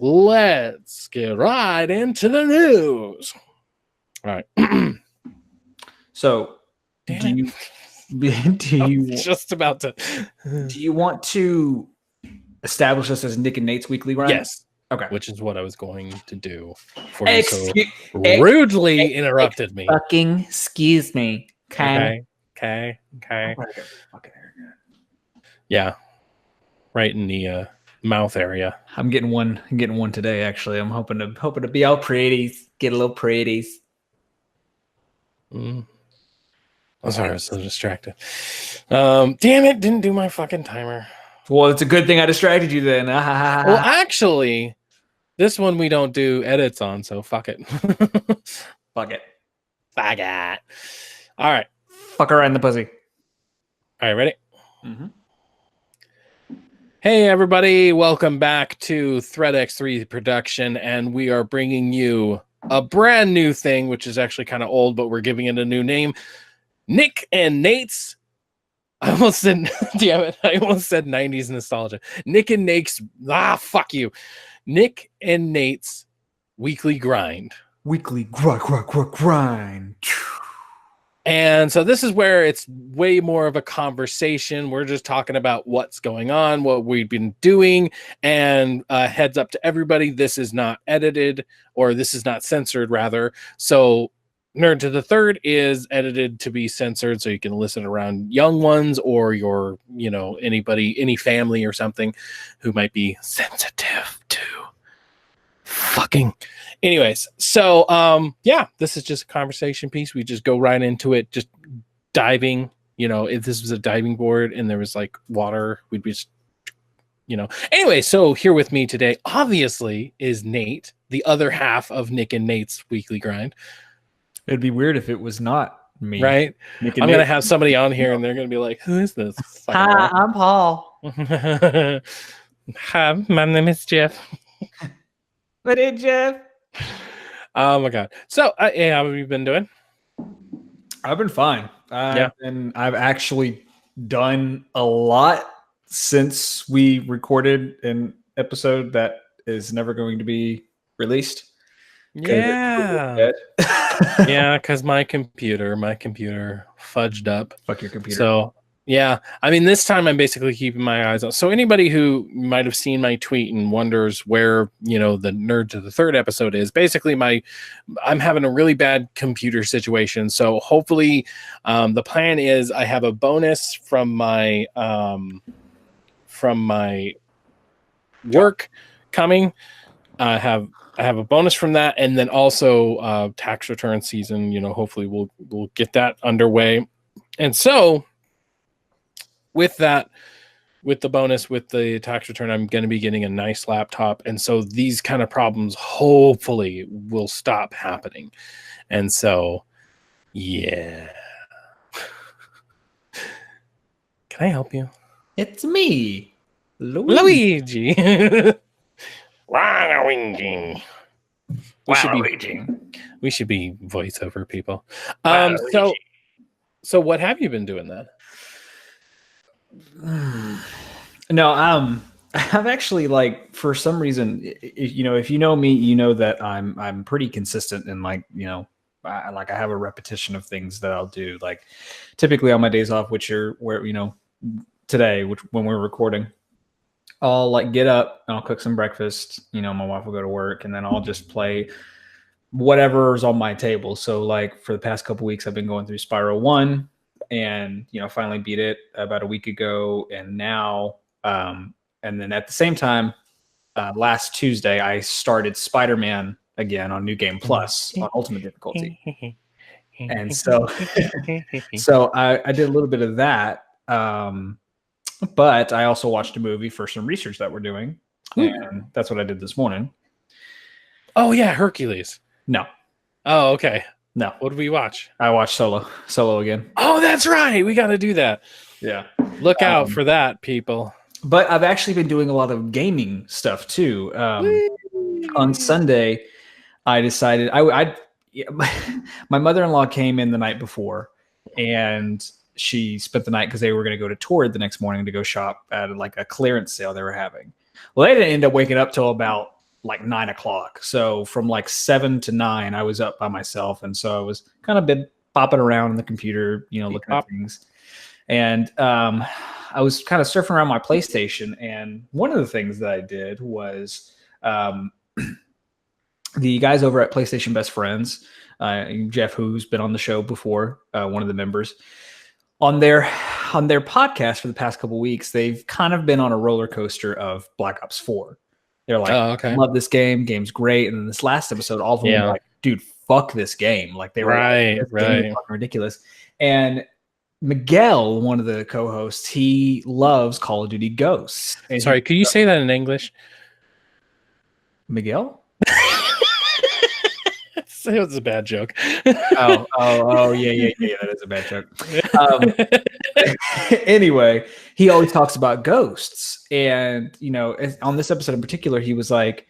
let's get right into the news. All right. So, Damn do you just about to? do you want to establish us as Nick and Nate's weekly grind? Yes. Okay. Which is what I was going to do before you so Excuse- rudely interrupted me. Fucking excuse me. Okay. Yeah. Right in the mouth area. I'm getting one today. Actually, I'm hoping to be all pretty, get a little pretty. I'm sorry, I was so distracted. Damn it! Didn't do my fucking timer. Well, it's a good thing I distracted you then. Well, actually, this one we don't do edits on, so fuck it. Fuck it. Fuck it. All right. Fuck her in the pussy. All right, ready? Mm-hmm. Hey, everybody. Welcome back to ThreadX3 production, and we are bringing you a brand new thing, which is actually kind of old, but we're giving it a new name. Nick and Nate's. I almost said, damn it, I almost said 90s nostalgia. Nick and Nate's, fuck you. Nick and Nate's weekly grind. Weekly grind. And so this is where it's way more of a conversation. We're just talking about what's going on, what we've been doing, and heads up to everybody. This is not edited, or this is not censored, rather. So Nerd to the Third is edited to be censored, so you can listen around young ones or your, anybody, any family or something who might be sensitive to fucking. Anyways, so this is just a conversation piece. We just go right into it, just diving. If this was a diving board and there was like water, we'd be just, Anyway, so here with me today, obviously, is Nate, the other half of Nick and Nate's weekly grind. It'd be weird if it was not me. Right? I'm going to have somebody on here and they're going to be like, who is this? Hi, I'm Paul. Hi, my name is Jeff. What did Jeff? Oh my God. So, how have you been doing? I've been fine. And I've actually done a lot since we recorded an episode that is never going to be released. Yeah. Yeah, because my computer fudged up. Fuck your computer. So, yeah. I mean, this time I'm basically keeping my eyes on. So anybody who might have seen my tweet and wonders where, the Nerd to the Third episode is, basically I'm having a really bad computer situation. So hopefully the plan is I have a bonus from my work coming. I have a bonus from that, and then also tax return season. Hopefully we'll get that underway. And so with that, with the bonus, with the tax return, I'm going to be getting a nice laptop, and so these kind of problems hopefully will stop happening. And so, yeah. Can I help you? It's me, Luigi. We should be voiceover people. So what have you been doing then? No, I've actually, for some reason, if you know me, you know that I'm pretty consistent in I have a repetition of things that I'll do. Like typically on my days off, which are where today, when we're recording, I'll get up and I'll cook some breakfast. My wife will go to work, and then I'll just play whatever's on my table. So for the past couple weeks, I've been going through Spyro 1, and finally beat it about a week ago. And now, and then at the same time, last Tuesday, I started Spider-Man again on New Game Plus on Ultimate difficulty. And so, I did a little bit of that. But I also watched a movie for some research that we're doing, and that's what I did this morning. Oh yeah, Hercules. No. Oh, okay. No. What did we watch? I watched Solo again. Oh, that's right. We got to do that. Yeah. Look out for that, people. But I've actually been doing a lot of gaming stuff too. On Sunday, I decided my mother-in-law came in the night before, and she spent the night because they were going to go to Torrid the next morning to go shop at a clearance sale they were having. Well, they didn't end up waking up till about like 9 o'clock. So from like 7 to 9, I was up by myself. And so I was kind of been popping around on the computer, looking at things. And I was kind of surfing around my PlayStation. And one of the things that I did was the guys over at PlayStation Best Friends, Jeff, who's been on the show before, one of the members, on their podcast for the past couple of weeks, they've kind of been on a roller coaster of Black Ops 4. They're like, I love this game. Game's great. And then this last episode, all of them were like, dude, fuck this game. Like they were like, this game is fucking ridiculous. And Miguel, one of the co-hosts, he loves Call of Duty Ghosts. And sorry, could you say that in English? Miguel? It was a bad joke. Yeah, that is a bad joke. Anyway, he always talks about ghosts, and on this episode in particular, he was like,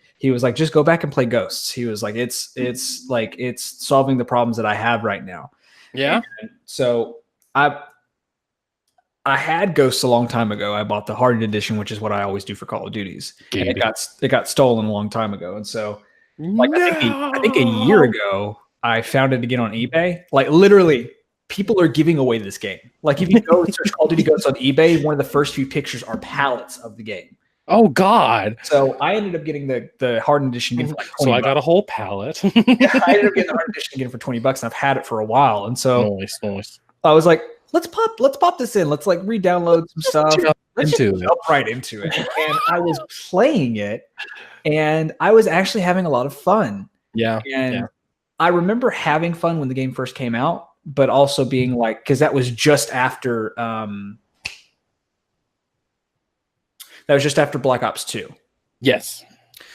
just go back and play Ghosts. He was like, it's solving the problems that I have right now. Yeah. And so I had Ghosts a long time ago. I bought the hardened edition, which is what I always do for Call of Duties. And it got stolen a long time ago, and so. I think a year ago, I found it again on eBay. Like literally, people are giving away this game. Like if you go and search Call of Duty Ghosts on eBay, one of the first few pictures are pallets of the game. Oh God! So I ended up getting the hardened edition again for like $20. So I got a whole pallet. Yeah, I ended up getting the hardened edition again for $20, and I've had it for a while. And so nice. I was like, let's pop this in. Let's like re-download some stuff. Let's just jump right into it. And I was playing it. And I was actually having a lot of fun. Yeah. And I remember having fun when the game first came out, but also being like, because that was just after Black Ops 2. Yes.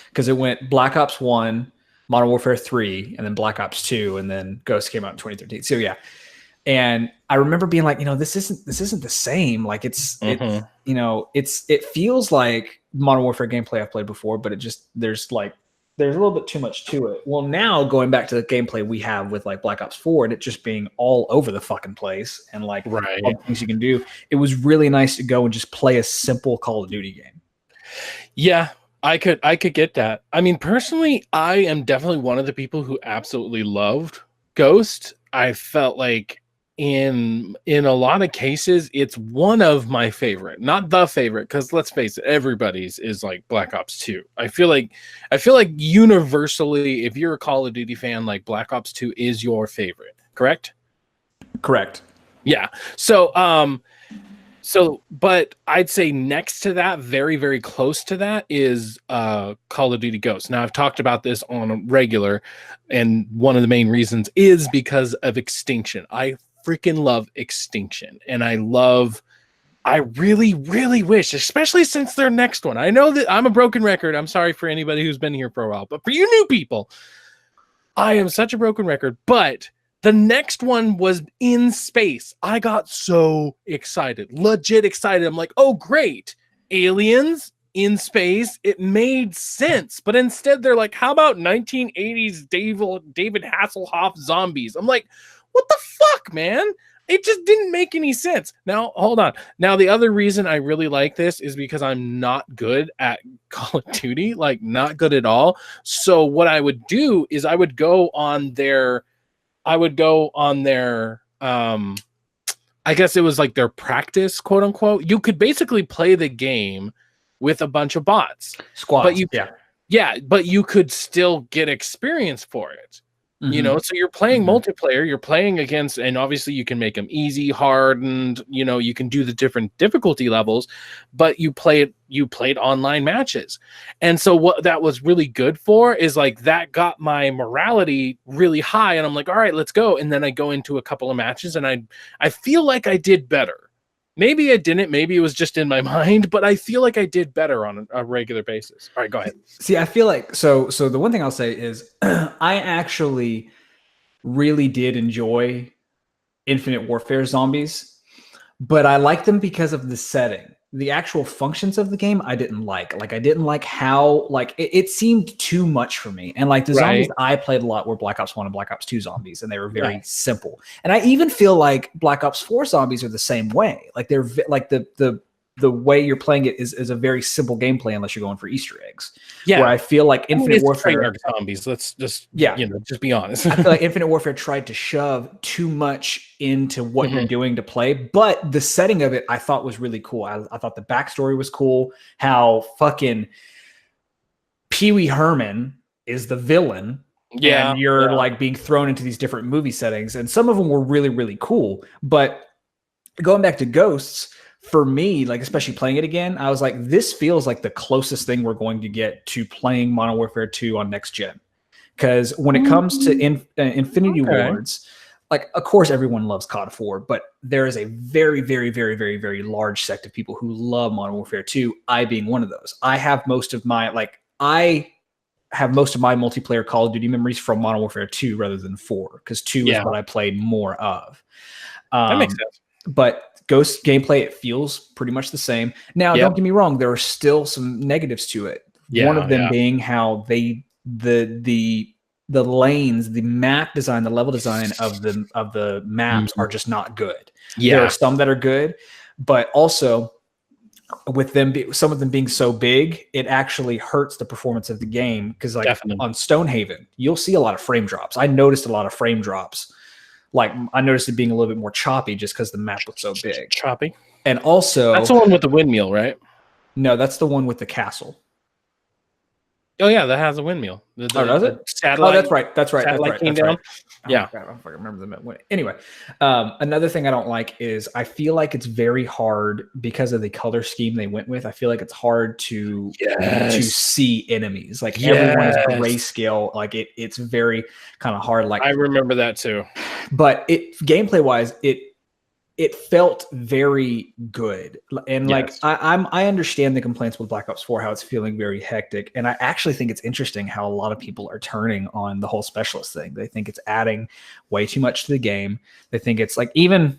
Because it went Black Ops 1, Modern Warfare 3, and then Black Ops 2, and then Ghost came out in 2013. So yeah. And I remember being like, this isn't the same. Like it feels like Modern Warfare gameplay I've played before, but there's a little bit too much to it. Well, now going back to the gameplay we have with like Black Ops 4 and it just being all over the fucking place and like all the things you can do, it was really nice to go and just play a simple Call of Duty game. Yeah, I could get that. I mean, personally, I am definitely one of the people who absolutely loved Ghost. I felt like in a lot of cases it's one of my favorite, not the favorite, because let's face it, everybody's is like Black Ops 2. I feel like universally, if you're a Call of Duty fan, like Black Ops 2 is your favorite, correct? Yeah. But I'd say next to that, very, very close to that, is Call of Duty Ghosts. Now, I've talked about this on a regular, and one of the main reasons is because of Extinction. I freaking love Extinction, and I really, really wish, especially since their next one. I know that I'm a broken record. I'm sorry for anybody who's been here for a while, but for you new people, I am such a broken record, but the next one was in space. I got so excited, legit excited. I'm like, oh, great. Aliens in space. It made sense. But instead, they're like, how about 1980s David Hasselhoff zombies? I'm like, what the fuck, man? It just didn't make any sense. Now, hold on. Now, the other reason I really like this is because I'm not good at Call of Duty, like not good at all. So what I would do is I would go on their I guess it was like their practice, quote unquote. You could basically play the game with a bunch of bots. Squads. But you could still get experience for it. Mm-hmm. So you're playing multiplayer, you're playing against, and obviously you can make them easy, hard, and you can do the different difficulty levels, but you played online matches. And so what that was really good for is like that got my morality really high, and I'm like, all right, let's go. And then I go into a couple of matches and I feel like I did better. Maybe I didn't. Maybe it was just in my mind, but I feel like I did better on a regular basis. All right, go ahead. See, I feel like so the one thing I'll say is I actually really did enjoy Infinite Warfare zombies, but I like them because of the setting. The actual functions of the game I didn't like. Like I didn't like how it seemed too much for me. And like the zombies I played a lot were Black Ops 1 and Black Ops 2 zombies, and they were very simple. And I even feel like Black Ops 4 zombies are the same way. Like they're like the the way you're playing it is a very simple gameplay unless you're going for Easter eggs. Yeah. Where I feel like Infinite Warfare Treyarch zombies. Let's just Yeah. just be honest. I feel like Infinite Warfare tried to shove too much into what you're doing to play, but the setting of it I thought was really cool. I thought the backstory was cool. How fucking Pee Wee Herman is the villain. Yeah, and you're like being thrown into these different movie settings, and some of them were really, really cool. But going back to Ghosts, for me, like especially playing it again, I was like, this feels like the closest thing we're going to get to playing Modern Warfare 2 on next gen. Because when it comes to Infinity Wards, like of course everyone loves COD 4, but there is a very, very, very, very, very large sect of people who love Modern Warfare 2. I being one of those. I have most of my multiplayer Call of Duty memories from Modern Warfare 2 rather than 4, because 2 is what I played more of. That makes sense. But Ghost gameplay, it feels pretty much the same. Now, don't get me wrong, there are still some negatives to it. One of them being how the lanes, the map design, the level design of the maps are just not good. There are some that are good, but also with them, some of them being so big, it actually hurts the performance of the game. Because like on Stonehaven, you'll see a lot of frame drops. I noticed a lot of frame drops. Like I noticed it being a little bit more choppy just because the map was so big. Choppy. And also, that's the one with the windmill, right? No, that's the one with the castle. Oh yeah, that has a windmill. Does it? Satellite. Oh, that's right. That's right. Satellite came down. Yeah. I don't remember the anyway. Another thing I don't like is I feel like it's very hard because of the color scheme they went with. I feel like it's hard to see enemies. Like everyone is grayscale. Like it's very kind of hard. Like I remember that too. But gameplay wise, it felt very good. And like I understand the complaints with Black Ops 4, how it's feeling very hectic. And I actually think it's interesting how a lot of people are turning on the whole specialist thing. They think it's adding way too much to the game. They think it's like, even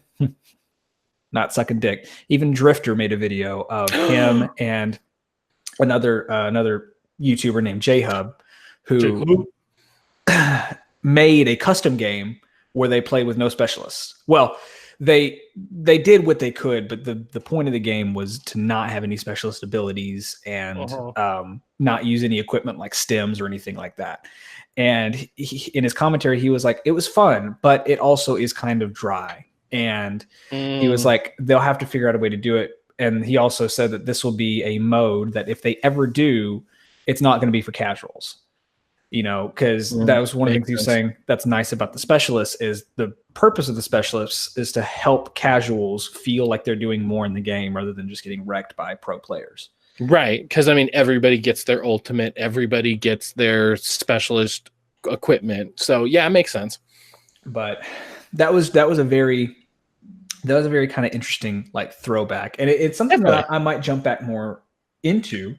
not sucking dick, even Drifter made a video of him and another YouTuber named J-Hub who made a custom game where they play with no specialists. Well, they did what they could, but the point of the game was to not have any specialist abilities and not use any equipment like stems or anything like that. And in his commentary, he was like, it was fun, but it also is kind of dry. And he was like, they'll have to figure out a way to do it. And he also said that this will be a mode that if they ever do, it's not going to be for casuals. You know, because that was one of the things he was saying that's nice about the specialists is the purpose of the specialists is to help casuals feel like they're doing more in the game rather than just getting wrecked by pro players. Right. Because I mean, everybody gets their ultimate, everybody gets their specialist equipment. So yeah, it makes sense. But that was a very kind of interesting like throwback. And it's something that I might jump back more into.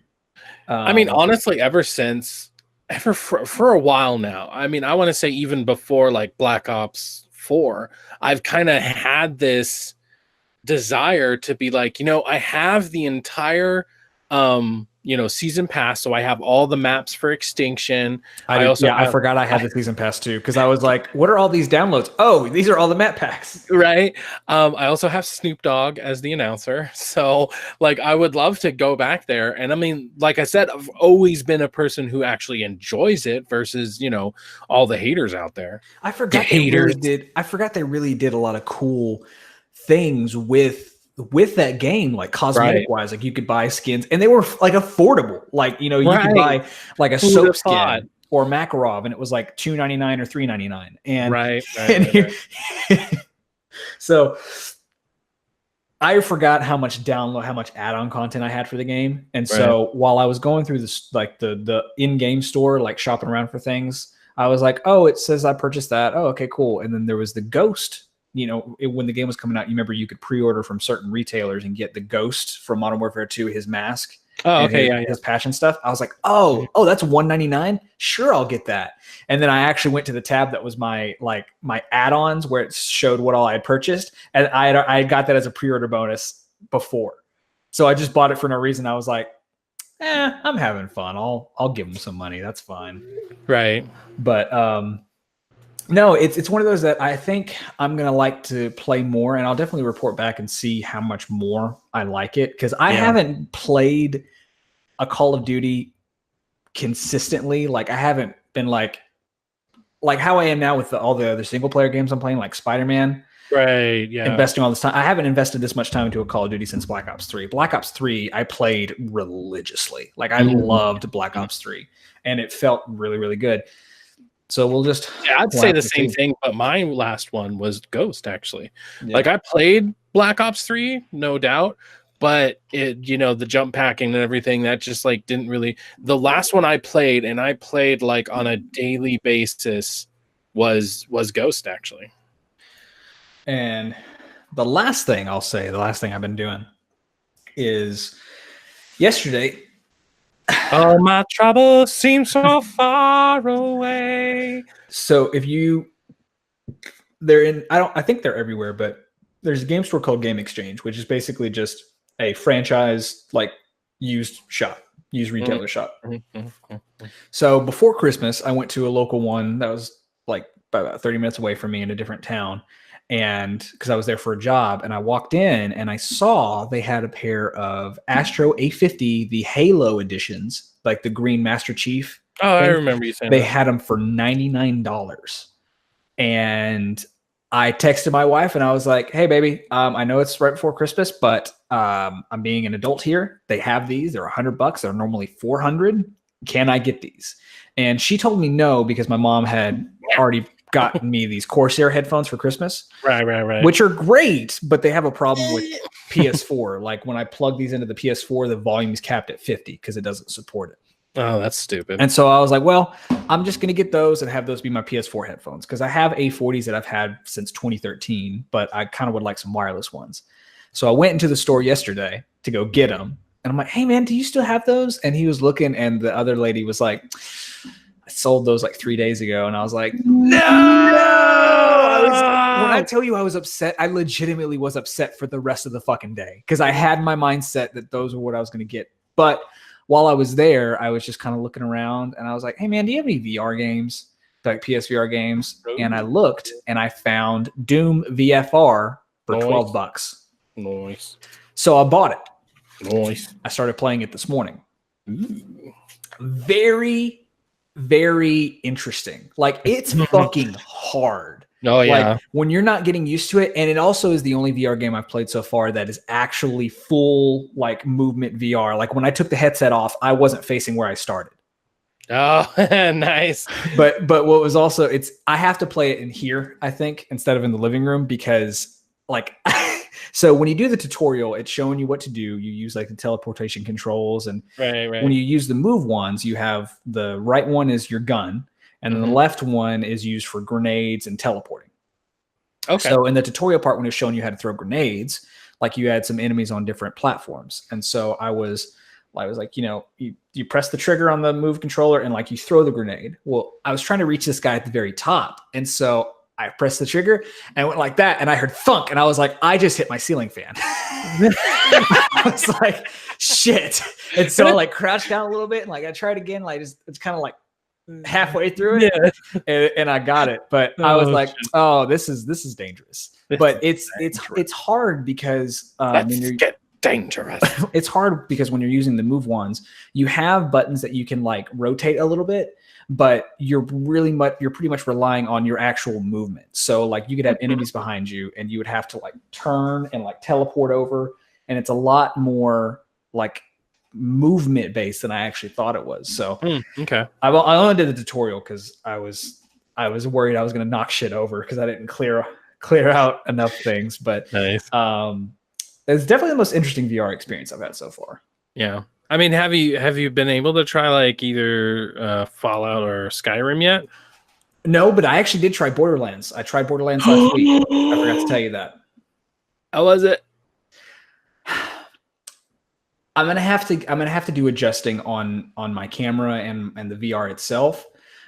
I mean, honestly, for a while now. I mean, I want to say even before like Black Ops 4, I've kind of had this desire to be like, I have the entire season pass, so I have all the maps for Extinction. I forgot I had the season pass too, because I was like, what are all these downloads? Oh, these are all the map packs, right? I also have Snoop Dogg as the announcer, so like I would love to go back there. And I mean, like I said, I've always been a person who actually enjoys it versus all the haters out there. I forgot they really did a lot of cool things with that game, like cosmetic wise, like you could buy skins and they were like affordable. Like, you could buy like a soap skin or Makarov and it was like $2.99 or $3.99. And right. So I forgot how much add-on content I had for the game. And so while I was going through this, like the in-game store, like shopping around for things, I was like, oh, it says I purchased that. Oh, okay, cool. And then there was the Ghost. When the game was coming out, you remember you could pre-order from certain retailers and get the Ghost from Modern Warfare 2, his mask. Oh, okay, his passion stuff. I was like, oh, that's $1.99. Sure, I'll get that. And then I actually went to the tab that was my add-ons where it showed what all I had purchased, and I got that as a pre-order bonus before. So I just bought it for no reason. I was like, I'm having fun. I'll give them some money. That's fine. Right. But No, it's one of those that I think I'm gonna like to play more, and I'll definitely report back and see how much more I like it, because I haven't played a Call of Duty consistently. Like I haven't been like how I am now with all the other single player games I'm playing, like Spider-Man. Right. Yeah. Investing all this time. I haven't invested this much time into a Call of Duty since Black Ops 3. Black Ops 3, I played religiously. Like I loved Black Ops 3, and it felt really, really good. So we'll just I'd say the same thing, but my last one was Ghost, actually. Yeah. Like I played Black Ops 3, no doubt, but it, the jump packing and everything, that just like didn't really. The last one I played, and I played like on a daily basis, was Ghost, actually. And the last thing I'll say, the last thing I've been doing is yesterday. All my troubles seem so far away. So if I think they're everywhere, but there's a game store called Game Exchange, which is basically just a franchise, like used retailer shop. So before Christmas, I went to a local one that was like about 30 minutes away from me in a different town. And because I was there for a job, and I walked in and I saw they had a pair of Astro A50, the Halo editions, like the green Master Chief. Oh, I remember you saying they had them for $99. And I texted my wife and I was like, hey, baby, I know it's right before Christmas, but I'm being an adult here. They have these. They're $100. They're normally $400. Can I get these? And she told me no, because my mom had already gotten me these Corsair headphones for Christmas. Right. Which are great, but they have a problem with PS4. Like when I plug these into the PS4, the volume is capped at 50 because it doesn't support it. Oh, that's stupid. And so I was like, well, I'm just going to get those and have those be my PS4 headphones, because I have A40s that I've had since 2013, but I kind of would like some wireless ones. So I went into the store yesterday to go get them. And I'm like, hey, man, do you still have those? And he was looking, and the other lady was like, I sold those like 3 days ago. And I was like, no! When I tell you I was upset, I legitimately was upset for the rest of the fucking day, because I had my mindset that those were what I was going to get. But while I was there, I was just kind of looking around, and I was like, hey, man, do you have any VR games, like PSVR games? And I looked, and I found Doom VFR for $12. Nice. So I bought it. Nice. I started playing it this morning. Ooh. Very, very interesting. Like, it's fucking hard. Oh, yeah. Like, when you're not getting used to it, and it also is the only VR game I've played so far that is actually full, like, movement VR. Like, when I took the headset off, I wasn't facing where I started. Oh, nice. But what was also, I have to play it in here, I think, instead of in the living room, because, like, so when you do the tutorial, it's showing you what to do. You use like the teleportation controls, and right. When you use the move ones, you have the right one is your gun, and then the left one is used for grenades and teleporting. Okay. So in the tutorial part, when it was showing you how to throw grenades, like you had some enemies on different platforms. And so I was like, you press the trigger on the move controller and like you throw the grenade. Well, I was trying to reach this guy at the very top. And so I pressed the trigger and I went like that, and I heard thunk, and I was like, I just hit my ceiling fan. I was like, shit. And so I like crouched down a little bit, and like I tried again, like it's kind of like halfway through it, and I got it. But I was like, shit. Oh, this is dangerous. But it's hard because dangerous. It's hard because when you're using the move ones, you have buttons that you can like rotate a little bit, but you're pretty much relying on your actual movement. So like you could have enemies behind you, and you would have to like turn and like teleport over, and it's a lot more like movement based than I actually thought it was. So okay, I only did the tutorial because I was worried I was going to knock shit over because I didn't clear out enough things. But nice. It's definitely the most interesting VR experience I've had so far. Yeah. I mean, have you been able to try like either Fallout or Skyrim yet? No, but I actually did try Borderlands. I tried Borderlands last week. I forgot to tell you that. How was it? I'm gonna have to do adjusting on my camera and the VR itself,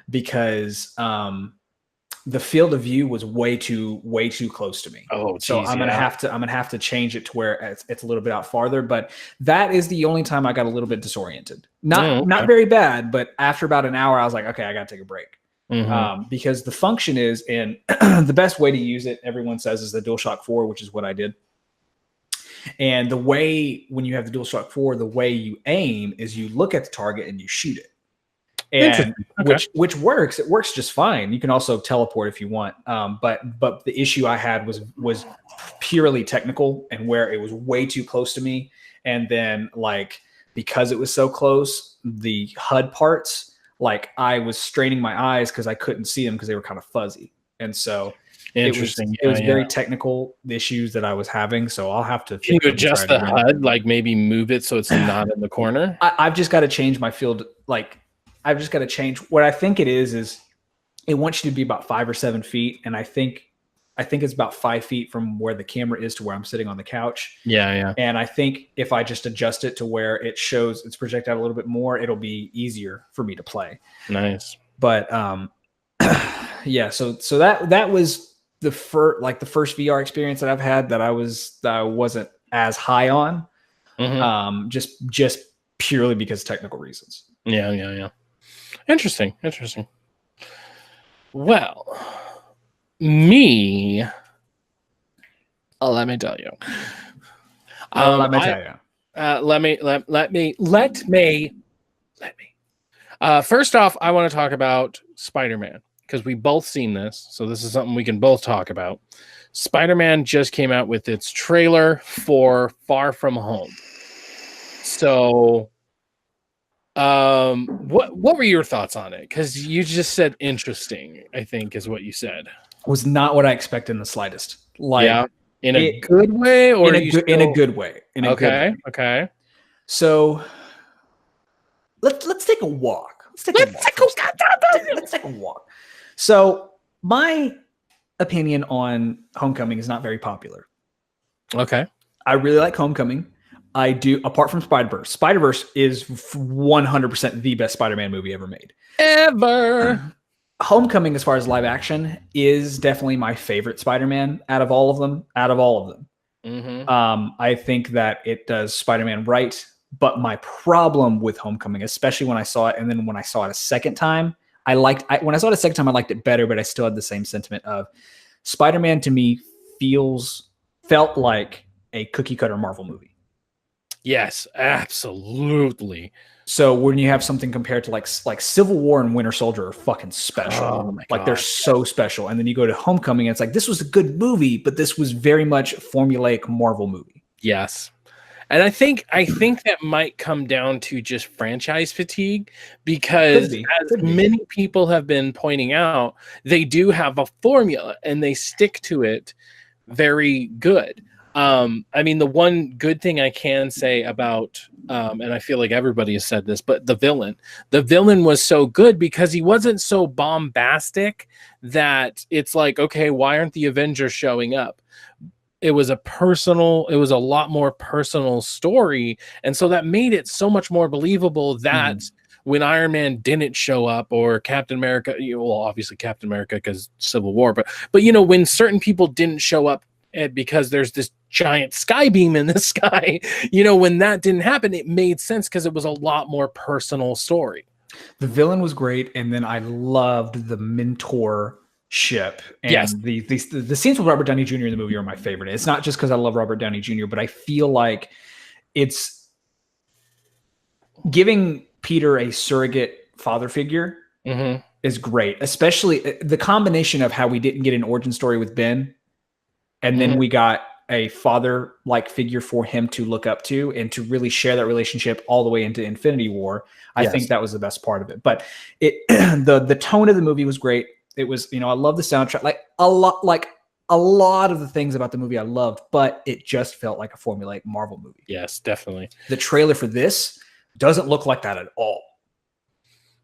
because the field of view was way too close to me. Oh, geez, so I'm gonna have to change it to where it's a little bit out farther. But that is the only time I got a little bit disoriented. Not very bad, but after about an hour, I was like, okay, I gotta take a break. Because the function is, and the best way to use it, everyone says, is the DualShock 4, which is what I did. And the way, when you have the DualShock 4, the way you aim is you look at the target and you shoot it. And which works. It works just fine. You can also teleport if you want. But the issue I had was purely technical, and where it was way too close to me. And then, like, because it was so close, the HUD parts, like, I was straining my eyes because I couldn't see them because they were kind of fuzzy. And so it was very technical issues that I was having. So I'll have to. Can you adjust the HUD, like maybe move it so it's not in the corner? I've just got to change my field. Like, I've just got to change what I think it is it wants you to be about 5 or 7 feet. And I think it's about 5 feet from where the camera is to where I'm sitting on the couch. Yeah. And I think if I just adjust it to where it shows it's projected out a little bit more, it'll be easier for me to play. Nice. But yeah, so that was the first VR experience that I've had that I wasn't as high on. Just purely because of technical reasons. Yeah. Interesting. Well, me, let me tell you. Let me. First off, I want to talk about Spider-Man because we both seen this, so this is something we can both talk about. Spider-Man just came out with its trailer for Far From Home. So, what were your thoughts on it? Because you just said interesting, I think is what you said. Was not what I expected in the slightest. Like, yeah, in a good way, or in a good way. Okay. So let's take a walk. Let's take a walk. So my opinion on Homecoming is not very popular. Okay. I really like Homecoming. I do, apart from Spider-Verse. Spider-Verse is 100% the best Spider-Man movie ever made. Ever. Homecoming, as far as live action, is definitely my favorite Spider-Man out of all of them. I think that it does Spider-Man right. But my problem with Homecoming, especially when I saw it, and then when I saw it a second time, when I saw it a second time, I liked it better, but I still had the same sentiment of Spider-Man to me felt like a cookie cutter Marvel movie. Yes, absolutely. So when you have something compared to like Civil War and Winter Soldier are fucking special. Oh my God. They're so special. And then you go to Homecoming and it's like, this was a good movie, but this was very much a formulaic Marvel movie. Yes. And I think that might come down to just franchise fatigue because as many people have been pointing out, they do have a formula and they stick to it very good. I mean, the one good thing I can say about, and I feel like everybody has said this, but the villain was so good because he wasn't so bombastic that it's like, okay, why aren't the Avengers showing up? It was a lot more personal story. And so that made it so much more believable that when Iron Man didn't show up or Captain America, well, obviously Captain America because Civil War, but when certain people didn't show up because there's this giant sky beam in the sky, when that didn't happen, it made sense because it was a lot more personal story. The villain was great. And then I loved the mentor ship. And yes. The scenes with Robert Downey Jr. in the movie are my favorite. It's not just because I love Robert Downey Jr., but I feel like it's giving Peter a surrogate father figure is great, especially the combination of how we didn't get an origin story with Ben. And then we got a father-like figure for him to look up to and to really share that relationship all the way into Infinity War. I think that was the best part of it. But the tone of the movie was great. It was, I love the soundtrack, a lot of the things about the movie I loved, but it just felt like a formulaic Marvel movie. Yes, definitely. The trailer for this doesn't look like that at all.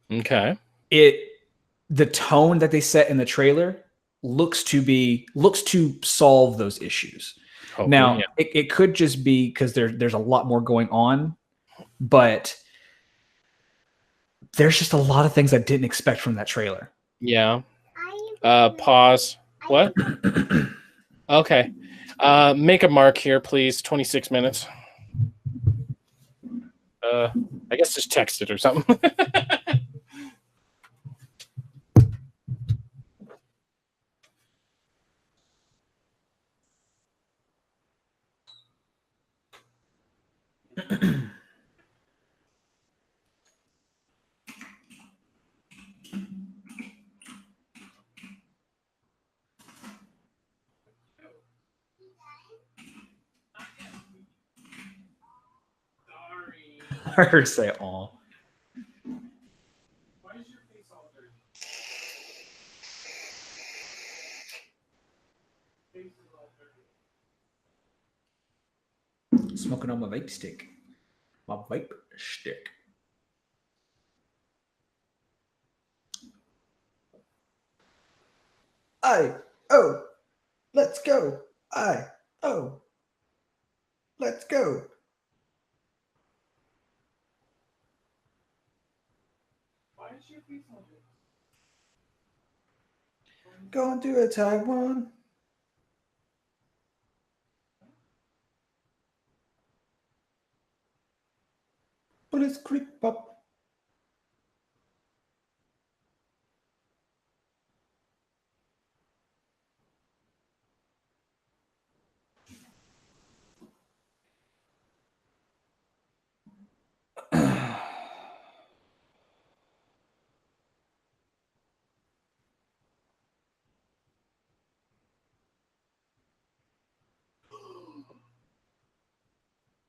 Okay. The tone that they set in the trailer looks to solve those issues. Hopefully, now it could just be because there's a lot more going on, but there's just a lot of things I didn't expect from that trailer. Yeah. Pause. What? Okay. Make a mark here, please. 26 minutes. I guess just text it or something. I heard her say "aw." Smoking on my vape stick. My vape stick. Let's go. Let's go. Go and do a Taiwan. But it's creep up.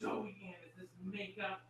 Zoe Ann, is this makeup?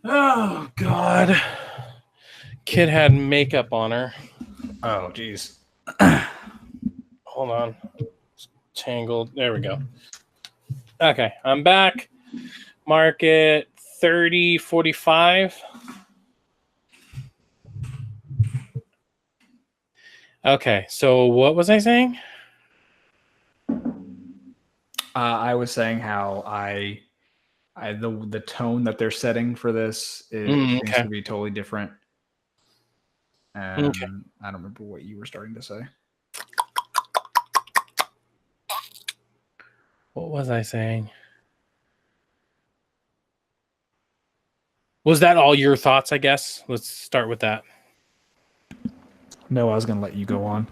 Oh God. Kid had makeup on her. Oh, geez. Hold on. It's tangled. There we go. Okay, I'm back. Market 30.45. Okay, so what was I saying? I was saying how the tone that they're setting for this seems Okay. to be totally different. Okay. I don't remember what you were starting to say. What was I saying? Was that all your thoughts, I guess? Let's start with that. No, I was going to let you go on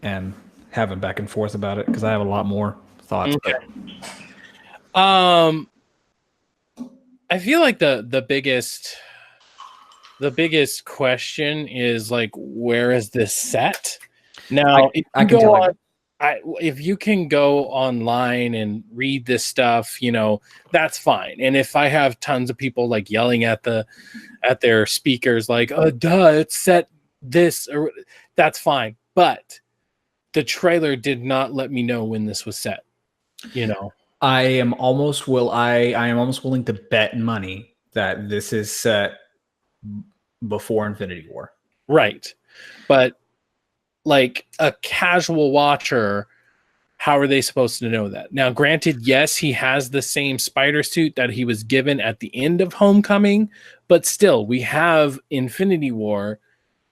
and have a back and forth about it because I have a lot more thoughts. Okay. I feel like the biggest question is like, where is this set? Now, if you can go online and read this stuff, that's fine. And if I have tons of people like yelling at their speakers, like, "Oh, duh, it's set this," or that's fine. But the trailer did not let me know when this was set. I am almost willing to bet money that this is set before Infinity War. Right. But like a casual watcher, how are they supposed to know that? Now, granted, yes, he has the same spider suit that he was given at the end of Homecoming, but still, we have Infinity War,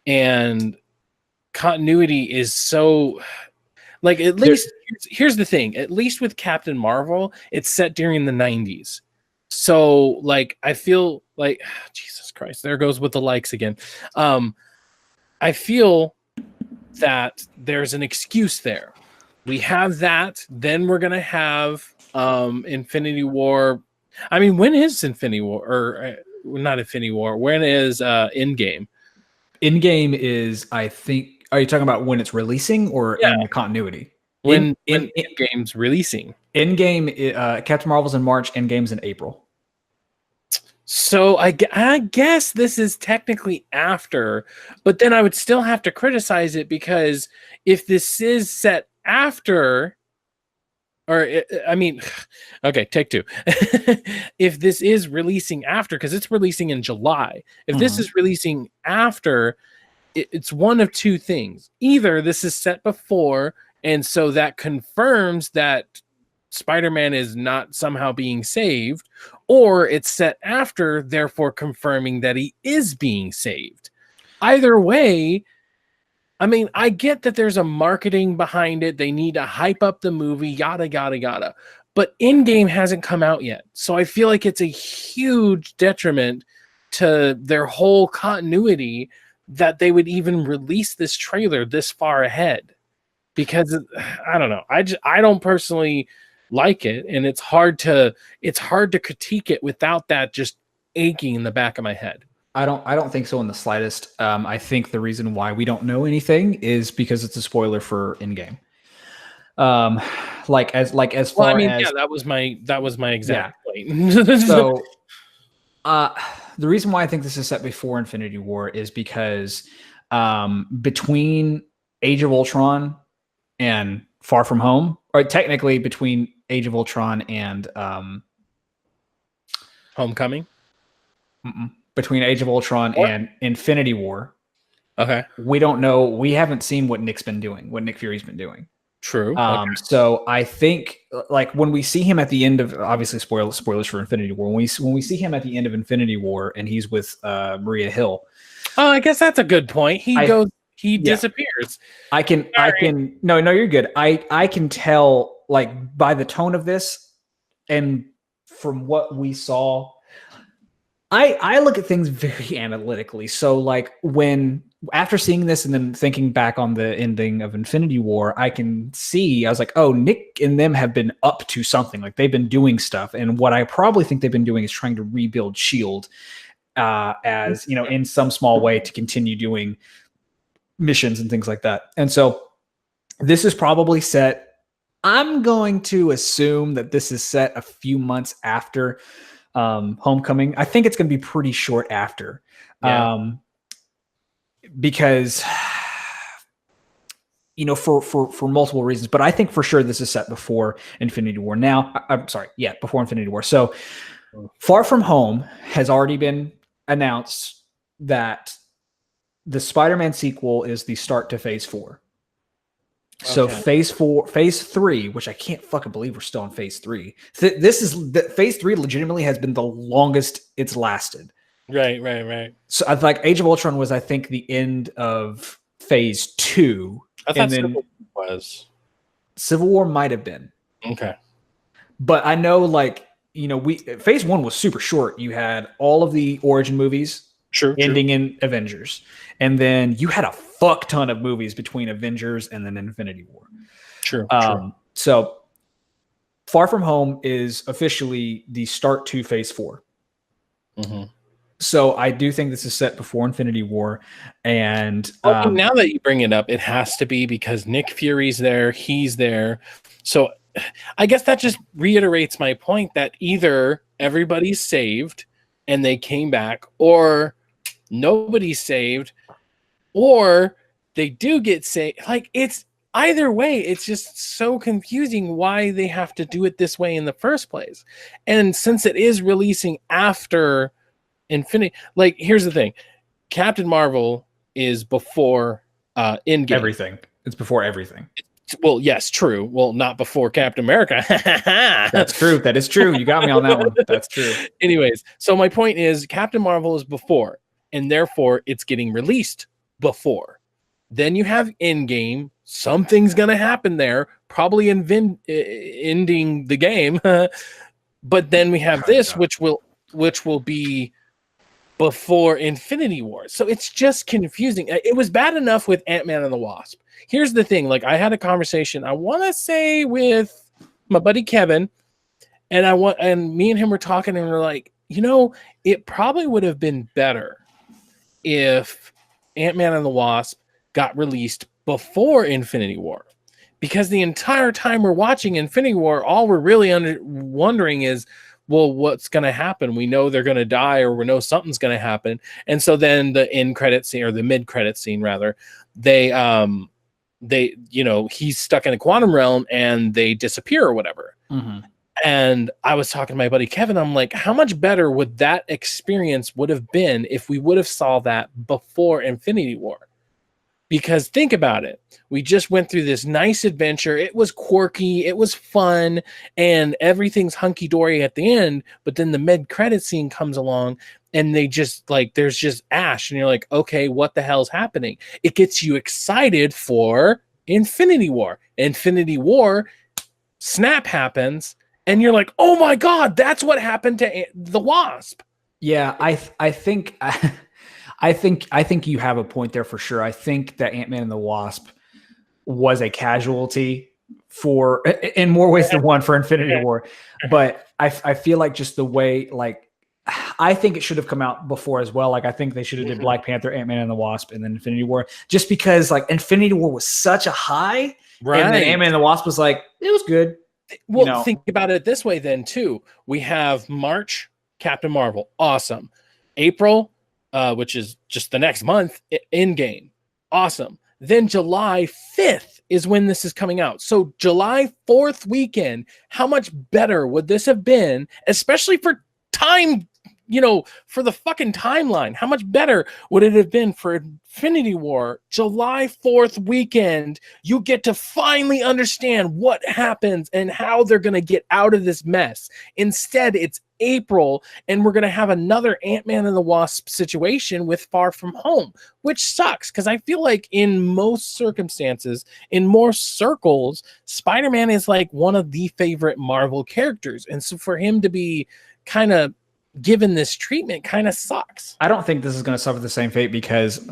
and continuity is so... Like, at least, here's the thing. At least with Captain Marvel, it's set during the 90s. So, like, I feel like... Jesus Christ, there goes with the likes again. I feel that there's an excuse there. We have that. Then we're going to have Infinity War. I mean, when is Infinity War? Or not Infinity War. When is Endgame? Endgame is, I think... Are you talking about when it's releasing or in the continuity? When Endgame's releasing. Endgame, Captain Marvel's in March, Endgame's in April. So I guess this is technically after, but then I would still have to criticize it because if this is set after, okay, take two. If this is releasing after, because it's releasing in July, if this is releasing after, it's one of two things. Either this is set before, and so that confirms that Spider-Man is not somehow being saved, or it's set after, therefore confirming that he is being saved. Either way, I mean, I get that there's a marketing behind it. They need to hype up the movie, yada, yada, yada. But Endgame hasn't come out yet. So I feel like it's a huge detriment to their whole continuity that they would even release this trailer this far ahead. Because I don't know. I don't personally like it, and it's hard to critique it without that just aching in the back of my head. I don't think so in the slightest. I think the reason why we don't know anything is because it's a spoiler for Endgame. As far as that was my exact point. So the reason why I think this is set before Infinity War is because between Age of Ultron and Far From Home, or technically between Age of Ultron and Homecoming, between Age of Ultron and Infinity War, okay, we don't know. We haven't seen what Nick Fury's been doing. True. So I think like when we see him at the end of, obviously spoilers for Infinity War, when we see him at the end of Infinity War and he's with Maria Hill. Oh, I guess that's a good point. He disappears. No, you're good. I can tell like by the tone of this and from what we saw, I look at things very analytically. So like after seeing this and then thinking back on the ending of Infinity War, I was like, oh, Nick and them have been up to something. Like they've been doing stuff. And what I probably think they've been doing is trying to rebuild S.H.I.E.L.D. As, in some small way to continue doing missions and things like that. And so this is probably set. I'm going to assume that this is set a few months after Homecoming. I think it's going to be pretty short after. Yeah. Because for multiple reasons, but I think for sure this is set before Infinity War. Now, I'm sorry, before Infinity War. So Far From Home has already been announced that the Spider-Man sequel is the start to Phase 4. Okay. So Phase 3, which I can't fucking believe we're still in Phase 3. Phase 3 legitimately has been the longest it's lasted. Right. So I like Age of Ultron was, I think, the end of Phase 2. I thought Civil War was. Civil War might have been. Okay. But I know, Phase 1 was super short. You had all of the origin movies. True. ending in Avengers. And then you had a fuck ton of movies between Avengers and then Infinity War. True. So Far From Home is officially the start to Phase 4. Mm-hmm. So I do think this is set before Infinity War. And now that you bring it up, it has to be because Nick Fury's there. He's there. So I guess that just reiterates my point that either everybody's saved and they came back, or nobody's saved, or they do get saved. Like, it's either way, it's just so confusing why they have to do it this way in the first place. And since it is releasing after Infinity, like, here's the thing. Captain Marvel is before Endgame. Everything. It's before everything. Well, yes, true. Well, not before Captain America. That's true. That is true. You got me on that one. That's true. Anyways, so my point is Captain Marvel is before, and therefore it's getting released before. Then you have Endgame. Something's going to happen there, probably ending the game. But then we have this, which will be before Infinity War. So it's just confusing. It was bad enough with Ant-Man and the Wasp. Here's the thing. Like, I had a conversation, I want to say, with my buddy Kevin, and me and him were talking, and we're like, it probably would have been better if Ant-Man and the Wasp got released before Infinity War. Because the entire time we're watching Infinity War, all we're really wondering is, well, what's going to happen? We know they're going to die, or we know something's going to happen. And so then the end credit scene, or the mid credit scene rather, he's stuck in a quantum realm and they disappear or whatever. Mm-hmm. And I was talking to my buddy Kevin. I'm like, how much better would that experience would have been if we would have saw that before Infinity War? Because think about it. We just went through this nice adventure. It was quirky. It was fun. And everything's hunky-dory at the end. But then the mid-credit scene comes along and they just, like, there's just ash. And you're like, okay, what the hell's happening? It gets you excited for Infinity War. Infinity War, snap happens. And you're like, oh my God, that's what happened to the Wasp. Yeah, I think... I think you have a point there for sure. I think that Ant-Man and the Wasp was a casualty in more ways than one for Infinity War. But I feel like just the way, like, I think it should have come out before as well. Like, I think they should have did Black Panther, Ant-Man and the Wasp, and then Infinity War, just because, like, Infinity War was such a high, right? And then Ant-Man and the Wasp was like, it was good. Well, think about it this way then too. We have March, Captain Marvel, awesome. April, which is just the next month, Endgame, awesome. Then July 5th is when this is coming out. So July 4th weekend, how much better would this have been, especially for time, for the fucking timeline? How much better would it have been for Infinity War? July 4th weekend, you get to finally understand what happens and how they're going to get out of this mess. Instead, it's April, and we're going to have another Ant-Man and the Wasp situation with Far From Home, which sucks, because I feel like in most circumstances, in more circles, Spider-Man is like one of the favorite Marvel characters. And so for him to be kind of given this treatment kind of sucks. I don't think this is going to suffer the same fate, because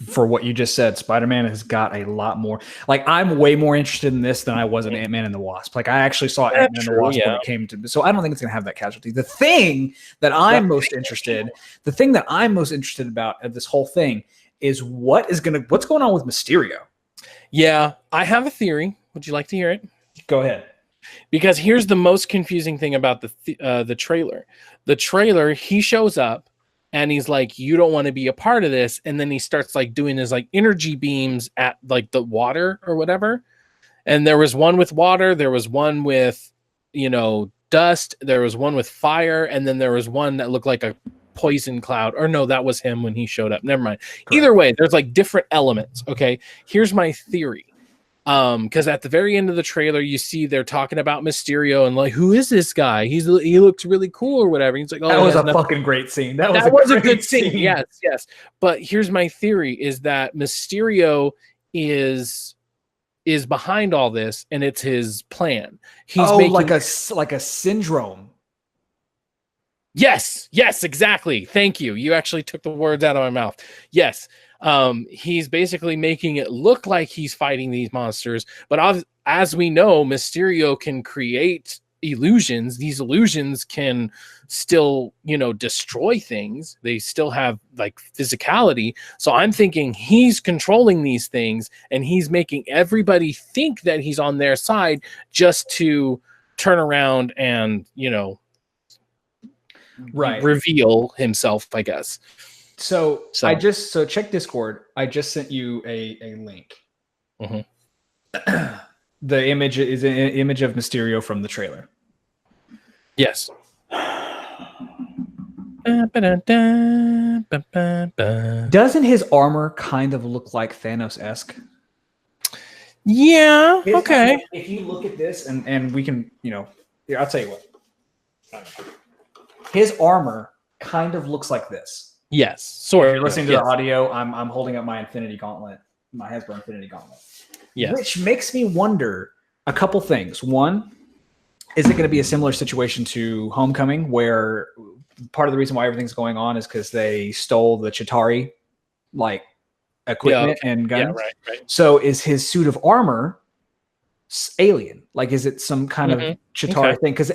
for what you just said, Spider-Man has got a lot more. Like, I'm way more interested in this than I was in Ant-Man and the Wasp. Like, I actually saw Ant-Man and the Wasp when it came to. So I don't think it's going to have that casualty. The thing that I'm most interested about at this whole thing is what's going on with Mysterio. Yeah, I have a theory. Would you like to hear it? Go ahead. Because here's the most confusing thing about the trailer. The trailer, he shows up and he's like, you don't want to be a part of this. And then he starts like doing his like energy beams at like the water or whatever. And there was one with water. There was one with, dust. There was one with fire. And then there was one that looked like a poison cloud. Or no, that was him when he showed up. Never mind. Correct. Either way, there's like different elements. Okay. Here's my theory. Because at the very end of the trailer, you see they're talking about Mysterio and like, who is this guy? He looks really cool or whatever. He's like, oh, that was a fucking great scene. That was a good scene. Yes. But here's my theory: is that Mysterio is behind all this, and it's his plan. He's making like a syndrome. Yes, exactly. Thank you. You actually took the words out of my mouth. Yes. He's basically making it look like he's fighting these monsters, but as we know, Mysterio can create illusions. These illusions can still, destroy things. They still have like physicality. So I'm thinking he's controlling these things and he's making everybody think that he's on their side just to turn around and, right, reveal himself, I guess. So check Discord. I just sent you a link. Mm-hmm. The image is an image of Mysterio from the trailer. Yes. Doesn't his armor kind of look like Thanos-esque? Yeah. Okay. If you look at this and we can, here, I'll tell you what. His armor kind of looks like this. Yes. Sort of. If you're listening to the audio, I'm holding up my Infinity Gauntlet, my Hasbro Infinity Gauntlet. Yes. Which makes me wonder a couple things. One, is it going to be a similar situation to Homecoming, where part of the reason why everything's going on is because they stole the Chitauri equipment and guns? Yeah, right. So is his suit of armor alien? Like, is it some kind of Chitauri thing? Because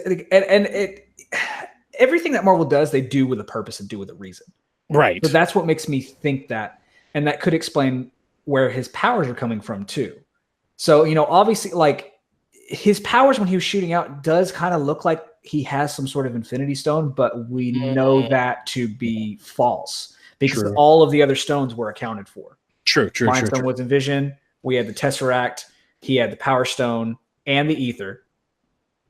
everything that Marvel does, they do with a purpose and do with a reason. Right. So that's what makes me think that, and that could explain where his powers are coming from too. So, obviously, like, his powers when he was shooting out does kind of look like he has some sort of Infinity Stone, but we know that to be false because all of the other stones were accounted for. True. Mind Stone was in Vision. We had the Tesseract. He had the Power Stone and the Ether.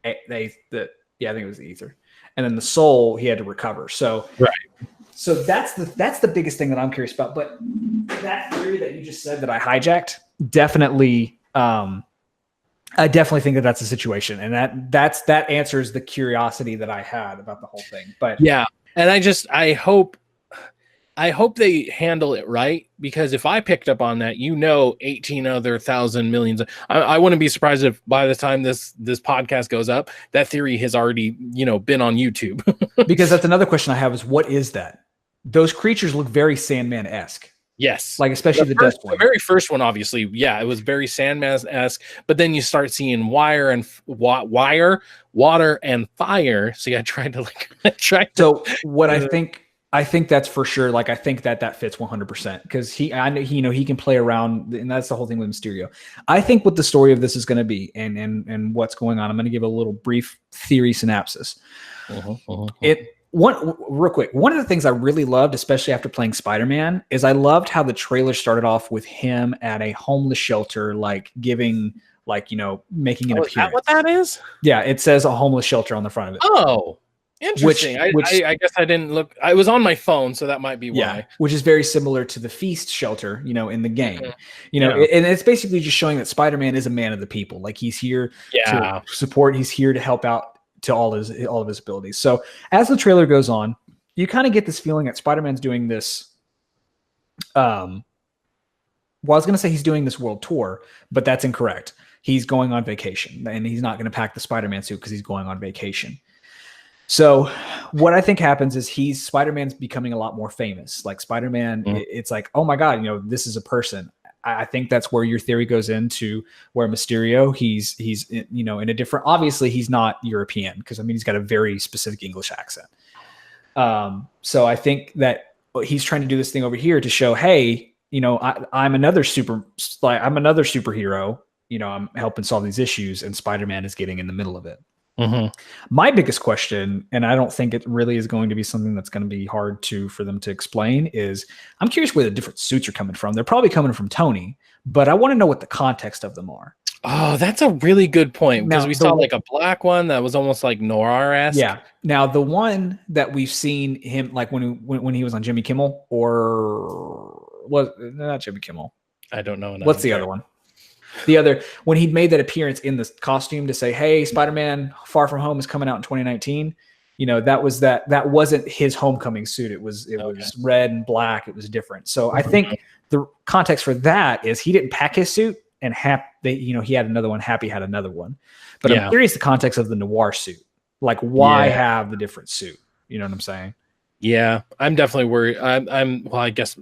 I think it was the Ether. And then the Soul he had to recover. So So that's the biggest thing that I'm curious about. But that theory that you just said that I hijacked, definitely, I definitely think that that's a situation, and that answers the curiosity that I had about the whole thing. But yeah, and I hope they handle it right, because if I picked up on that, 18 other thousand millions. I wouldn't be surprised if by the time this podcast goes up, that theory has already been on YouTube. Because that's another question I have is, what is that? Those creatures look very Sandman-esque. Yes. Like, especially the dust one. The very first one, obviously, it was very Sandman-esque, but then you start seeing water and fire. So I tried to So what I think that's for sure. Like, I think that fits 100% because he can play around, and that's the whole thing with Mysterio. I think what the story of this is going to be and what's going on, I'm going to give a little brief theory synopsis. Real quick, one of the things I really loved, especially after playing Spider-Man, is I loved how the trailer started off with him at a homeless shelter, like giving, making an appearance. Is that what that is? Yeah, it says a homeless shelter on the front of it. Oh, interesting. I guess I didn't look. I was on my phone, so that might be why. Yeah, which is very similar to the Feast shelter, in the game. And it's basically just showing that Spider-Man is a man of the people. Like, he's here to support. He's here to help out to all of his abilities. So as the trailer goes on, you kind of get this feeling that Spider-Man's doing this. I was going to say he's doing this world tour, but that's incorrect. He's going on vacation, and he's not going to pack the Spider-Man suit because he's going on vacation. So what I think happens is Spider-Man's becoming a lot more famous. Like, Spider-Man, it's like, oh my God, this is a person. I think that's where your theory goes into, where Mysterio, he's in a different, obviously he's not European, because he's got a very specific English accent. So I think that he's trying to do this thing over here to show, hey, I'm another superhero, I'm helping solve these issues, and Spider-Man is getting in the middle of it. My biggest question, and I don't think it really is going to be something that's going to be hard for them to explain, is I'm curious where the different suits are coming from. They're probably coming from Tony, but I want to know what the context of them are. Oh, that's a really good point, because we saw like a black one that was almost like noir-esque. Yeah. Now the one that we've seen him, like when he was on Jimmy Kimmel, or was not Jimmy Kimmel. I don't know. What's the other one? The other, when he made that appearance in the costume to say, hey, Spider-Man Far From Home is coming out in 2019. That wasn't his Homecoming suit. It was red and black. It was different. So I think the context for that is he didn't pack his suit, and he had another one. Happy had another one. But I'm curious the context of the noir suit. Like, why have the different suit? You know what I'm saying? Yeah, I'm definitely worried. I'm well, I guess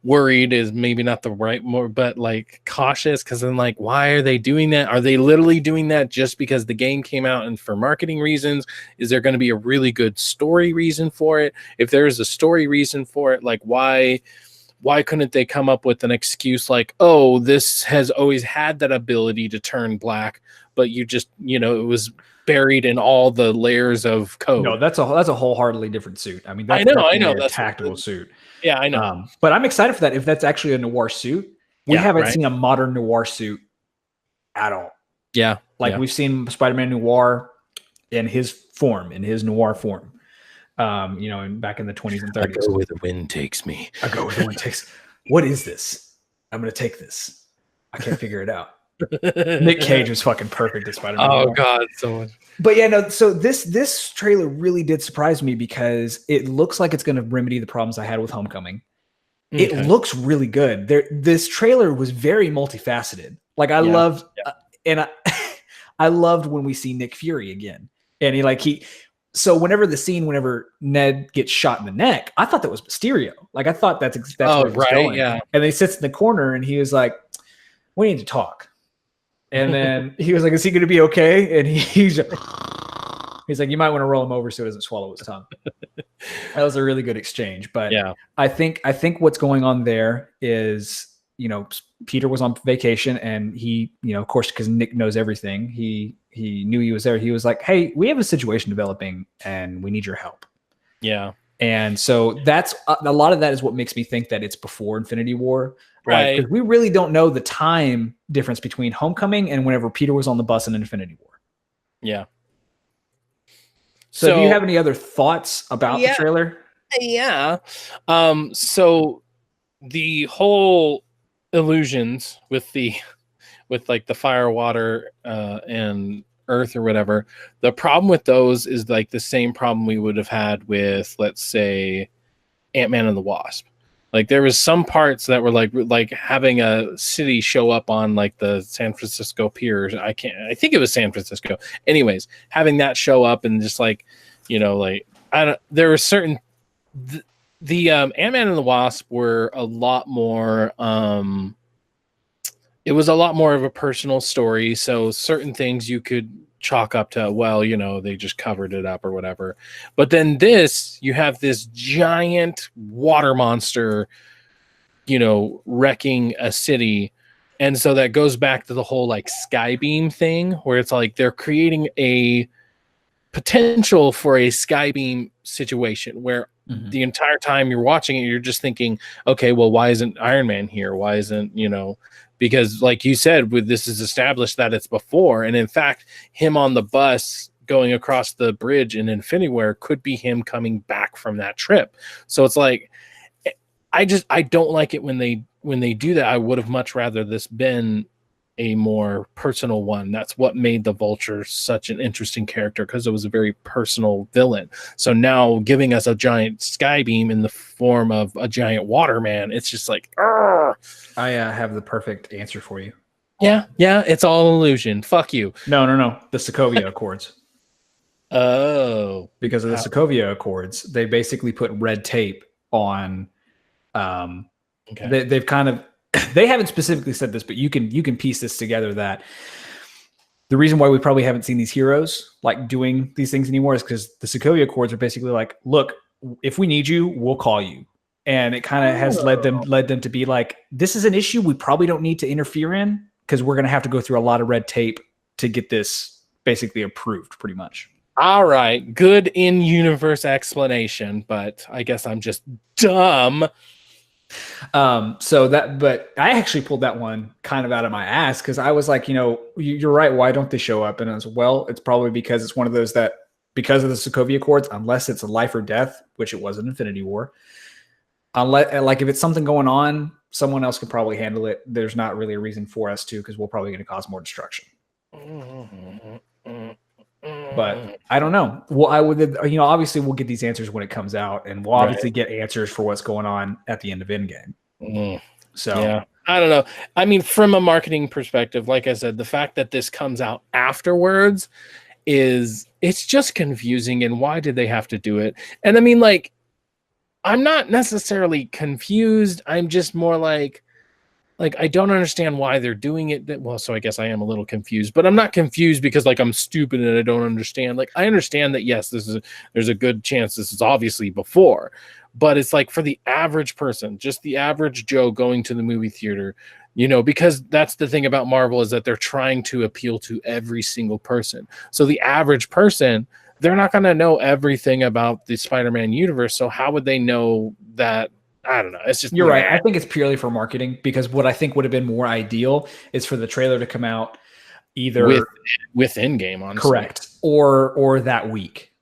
worried is maybe not the right more, but like cautious because then like, why are they doing that? Are they literally doing that just because the game came out and for marketing reasons? Is there going to be a really good story reason for it? If there is a story reason for it, like why couldn't they come up with an excuse like, oh, this has always had that ability to turn black, but you just, it was buried in all the layers of code. No, that's a wholeheartedly different suit. I mean, that's I know. a That's tactical suit. Yeah, I know. But I'm excited for that. If that's actually a noir suit, we haven't seen a modern noir suit at all. Yeah, we've seen Spider-Man Noir in his form, in his noir form. Back in the 20s and 30s. I go where the wind takes me. What is this? I'm gonna take this. I can't figure it out. Nick Cage was fucking perfect as Spider-Man. Oh God, so much. But yeah, no. So this trailer really did surprise me because it looks like it's gonna remedy the problems I had with Homecoming. Okay. It looks really good. This trailer was very multifaceted. Like I loved, and I loved when we see Nick Fury again, and So whenever Ned gets shot in the neck, I thought that was Mysterio. Like I thought that's where it was going. Yeah. And he sits in the corner and he was like, "We need to talk." And then he was like, "Is he going to be okay?" And he's like, "You might want to roll him over so he doesn't swallow his tongue." That was a really good exchange. But yeah, I think what's going on there is, Peter was on vacation and he, of course, because Nick knows everything, he knew he was there. He was like, "Hey, we have a situation developing and we need your help." Yeah. And so that's a lot of that is what makes me think that it's before Infinity War. Right. Because we really don't know the time difference between Homecoming and whenever Peter was on the bus in Infinity War. Yeah. So do you have any other thoughts about the trailer? Yeah. So the whole illusions with like the fire, water, and earth or whatever, the problem with those is like the same problem we would have had with, let's say, Ant-Man and the Wasp. Like there was some parts that were like having a city show up on like the San Francisco pier. I think it was San Francisco. Anyways, having that show up and just like, there were certain the Ant-Man and the Wasp were a lot more it was a lot more of a personal story. So certain things you could chalk up to, well, they just covered it up or whatever. But then you have this giant water monster, wrecking a city. And so that goes back to the whole like Skybeam thing where it's like they're creating a potential for a Skybeam situation where the entire time you're watching it, you're just thinking, okay, well, why isn't Iron Man here? Why isn't, because like you said, this is established that it's before. And in fact, him on the bus going across the bridge in Infinity War could be him coming back from that trip. So it's like, I don't like it when they do that. I would have much rather this been a more personal one. That's what made the Vulture such an interesting character, because it was a very personal villain. So now giving us a giant Skybeam in the form of a giant waterman, it's just like, argh. I have the perfect answer for you. Yeah, it's all illusion. Fuck you. No. The Sokovia Accords. Oh. Because of the Sokovia Accords, they basically put red tape on they've kind of they haven't specifically said this, but you can piece this together that the reason why we probably haven't seen these heroes like doing these things anymore is because the Sokovia Accords are basically like, look, if we need you, we'll call you. And it kind of has led them to be like, this is an issue we probably don't need to interfere in because we're going to have to go through a lot of red tape to get this basically approved pretty much. All right. Good in-universe explanation, but I guess I'm just dumb. But I actually pulled that one kind of out of my ass because I was like, you're right. Why don't they show up? And I was, well, it's probably because it's one of those that because of the Sokovia Accords, unless it's a life or death, which it was in Infinity War, unless like if it's something going on, someone else could probably handle it. There's not really a reason for us to, because we're probably going to cause more destruction. But I don't know. Well, I would, obviously we'll get these answers when it comes out, and we'll obviously get answers for what's going on at the end of Endgame. So yeah, I don't know. I mean, from a marketing perspective, like I said, the fact that this comes out afterwards is it's just confusing. And why did they have to do it? And I mean, like, I'm not necessarily confused. I'm just more like I don't understand why they're doing it. Well, so I guess I am a little confused, but I'm not confused because like I'm stupid and I don't understand. Like I understand that yes, there's a good chance this is obviously before, but it's like for the average person, just the average Joe going to the movie theater, you know, because that's the thing about Marvel is that they're trying to appeal to every single person. So the average person, they're not going to know everything about the Spider-Man universe. So how would they know that? I don't know. It's just you're right. I think it's purely for marketing because what I think would have been more ideal is for the trailer to come out either with Endgame, honestly. Correct, or that week.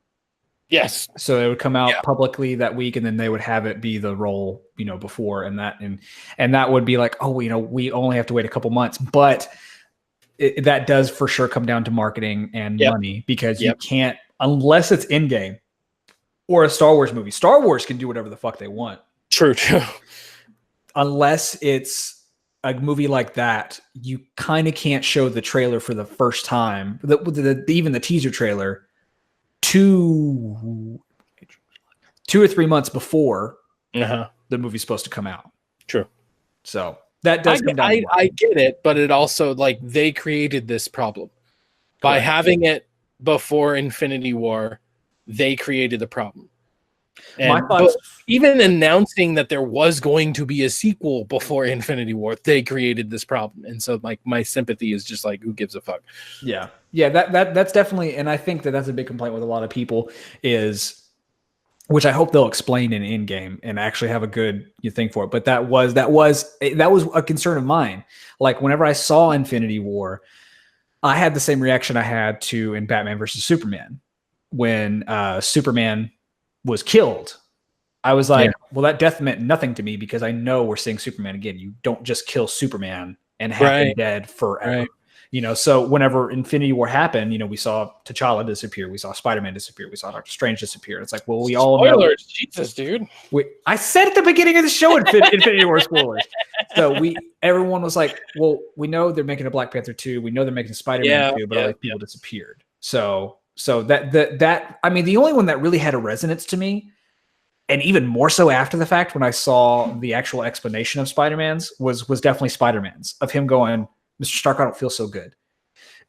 Yes. So it would come out publicly that week, and then they would have it be the role, you know, before, and that would be like, oh, you know, we only have to wait a couple months, but that does for sure come down to marketing and money because you can't unless it's Endgame or a Star Wars movie. Star Wars can do whatever the fuck they want. True. Unless it's a movie like that, you kind of can't show the trailer for the first time, even the teaser trailer, 2 or 3 months before the movie's supposed to come out. True. So that does come down. I get it, but it also like they created this problem by having it before Infinity War. They created the problem. And even announcing that there was going to be a sequel before Infinity War, they created this problem. And so like my sympathy is just like, who gives a fuck? Yeah. That's definitely, and I think that's a big complaint with a lot of people is, which I hope they'll explain in Endgame and actually have a good thing for it. But that was a concern of mine. Like whenever I saw Infinity War, I had the same reaction I had to in Batman versus Superman when Superman was killed. I was like, well, that death meant nothing to me because I know we're seeing Superman again. You don't just kill Superman and have him dead forever. Right. You know, so whenever Infinity War happened, you know, we saw T'Challa disappear, we saw Spider-Man disappear, we saw Doctor Strange disappear. It's like, well, we all know. Jesus, dude. I said at the beginning of the show Infinity War spoilers. So everyone was like, well, we know they're making a Black Panther 2, we know they're making a Spider-Man 2, but all these people disappeared. So that I mean, the only one that really had a resonance to me, and even more so after the fact when I saw the actual explanation of Spider-Man's was definitely Spider-Man's, of him going, Mr. Stark, I don't feel so good.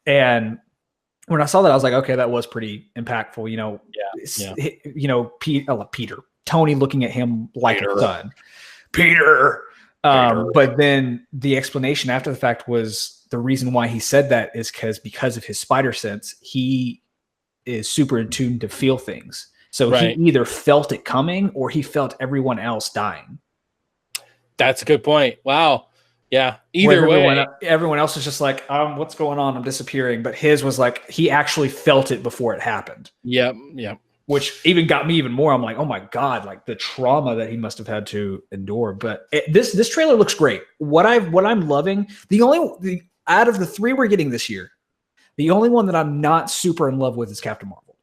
And when I saw that, I was like, okay, that was pretty impactful. You know, you know, Tony looking at him like a son, Peter. But then the explanation after the fact was the reason why he said that is because of his spider sense, he is super in tune to feel things. So he either felt it coming or he felt everyone else dying. That's a good point. Wow. Yeah. Either way. Everyone else is just like, what's going on? I'm disappearing. But his was like, he actually felt it before it happened. Yep. Yep. Which even got me even more. I'm like, oh my God, like the trauma that he must have had to endure. But this trailer looks great. What I'm loving, out of the 3 we're getting this year, the only one that I'm not super in love with is Captain Marvel.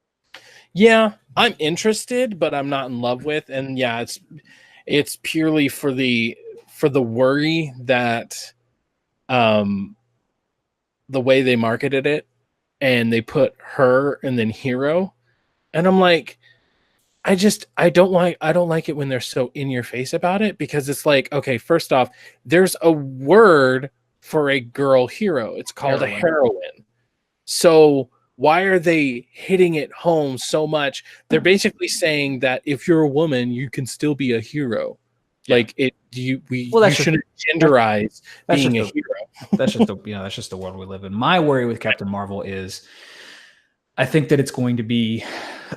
Yeah, I'm interested, but I'm not in love with. And yeah, it's purely for the worry that the way they marketed it and they put her and then Hero. And I'm like, I don't like it when they're so in your face about it, because it's like, okay, first off, there's a word for a girl hero. It's called a heroine. So why are they hitting it home so much? They're basically saying that if you're a woman, you can still be a hero. Yeah. Like you shouldn't genderize being a hero. That's just the world we live in. My worry with Captain Marvel is I think that it's going to be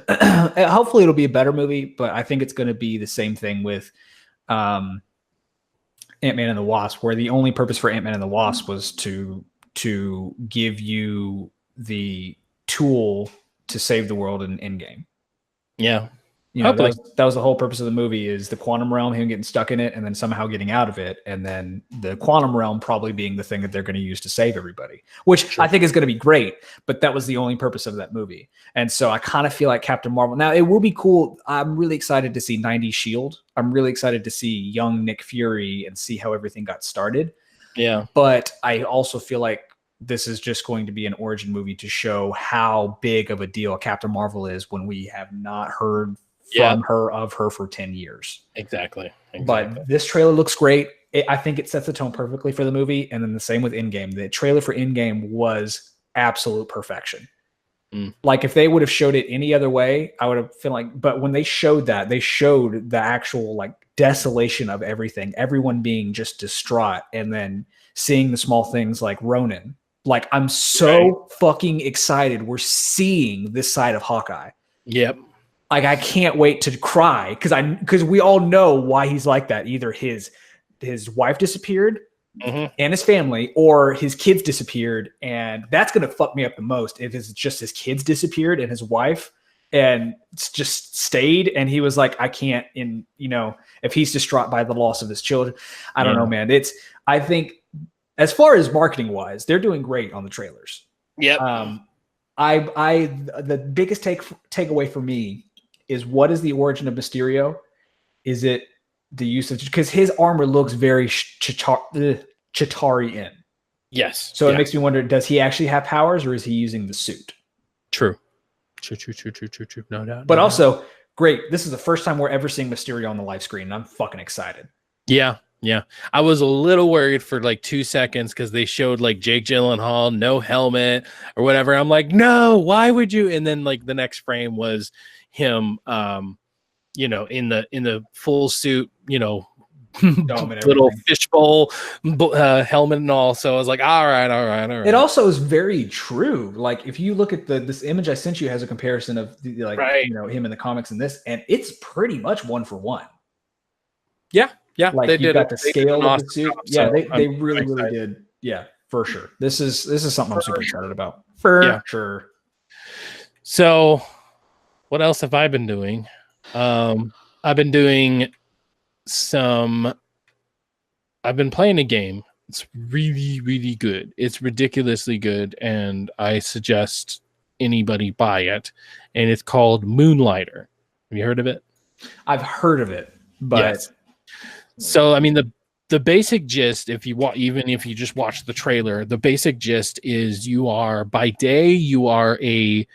hopefully it'll be a better movie, but I think it's going to be the same thing with Ant-Man and the Wasp, where the only purpose for Ant-Man and the Wasp was to give you the tool to save the world in Endgame. Yeah. You know, that was the whole purpose of the movie, is the quantum realm, him getting stuck in it and then somehow getting out of it. And then the quantum realm probably being the thing that they're going to use to save everybody, which I think is going to be great. But that was the only purpose of that movie. And so I kind of feel like Captain Marvel. Now, it will be cool. I'm really excited to see 90s S.H.I.E.L.D. I'm really excited to see young Nick Fury and see how everything got started. Yeah. But I also feel like this is just going to be an origin movie to show how big of a deal Captain Marvel is when we have not heard from her for 10 years. Exactly. But this trailer looks great. I think it sets the tone perfectly for the movie. And then the same with Endgame. The trailer for Endgame was absolute perfection. Like if they would have showed it any other way, I would have felt like, but when they showed that, they showed the actual like desolation of everything, everyone being just distraught, and then seeing the small things like Ronan. Like I'm so fucking excited. We're seeing this side of Hawkeye. Yep. Like I can't wait to cry because we all know why he's like that. Either his wife disappeared and his family, or his kids disappeared, and that's gonna fuck me up the most if it's just his kids disappeared and his wife and it's just stayed, and he was like, I can't. In if he's distraught by the loss of his children, I don't know, man. I think as far as marketing wise, they're doing great on the trailers. Yep. The biggest takeaway for me is, what is the origin of Mysterio? Is it the use of, because his armor looks very Chitauri in. Yes. So it makes me wonder, does he actually have powers, or is he using the suit? True. No doubt. But also, great. This is the first time we're ever seeing Mysterio on the live screen, and I'm fucking excited. Yeah. I was a little worried for like 2 seconds because they showed like Jake Gyllenhaal, no helmet or whatever. I'm like, no, why would you? And then like the next frame was him, in the full suit, little fishbowl helmet and all. So I was like, all right. It also is very true. Like if you look at this image I sent you, has a comparison of him in the comics and this, and it's pretty much 1-for-1. Yeah, like they you got the scale of the suit. Job, so they really did. Yeah, for sure. This is something I'm super excited about. For sure. So, what else have I been doing? I've been playing a game. It's really, really good. It's ridiculously good, and I suggest anybody buy it. And it's called Moonlighter. Have you heard of it? I've heard of it, but. Yes. So, I mean, the basic gist, even if you just watch the trailer, the basic gist is you are a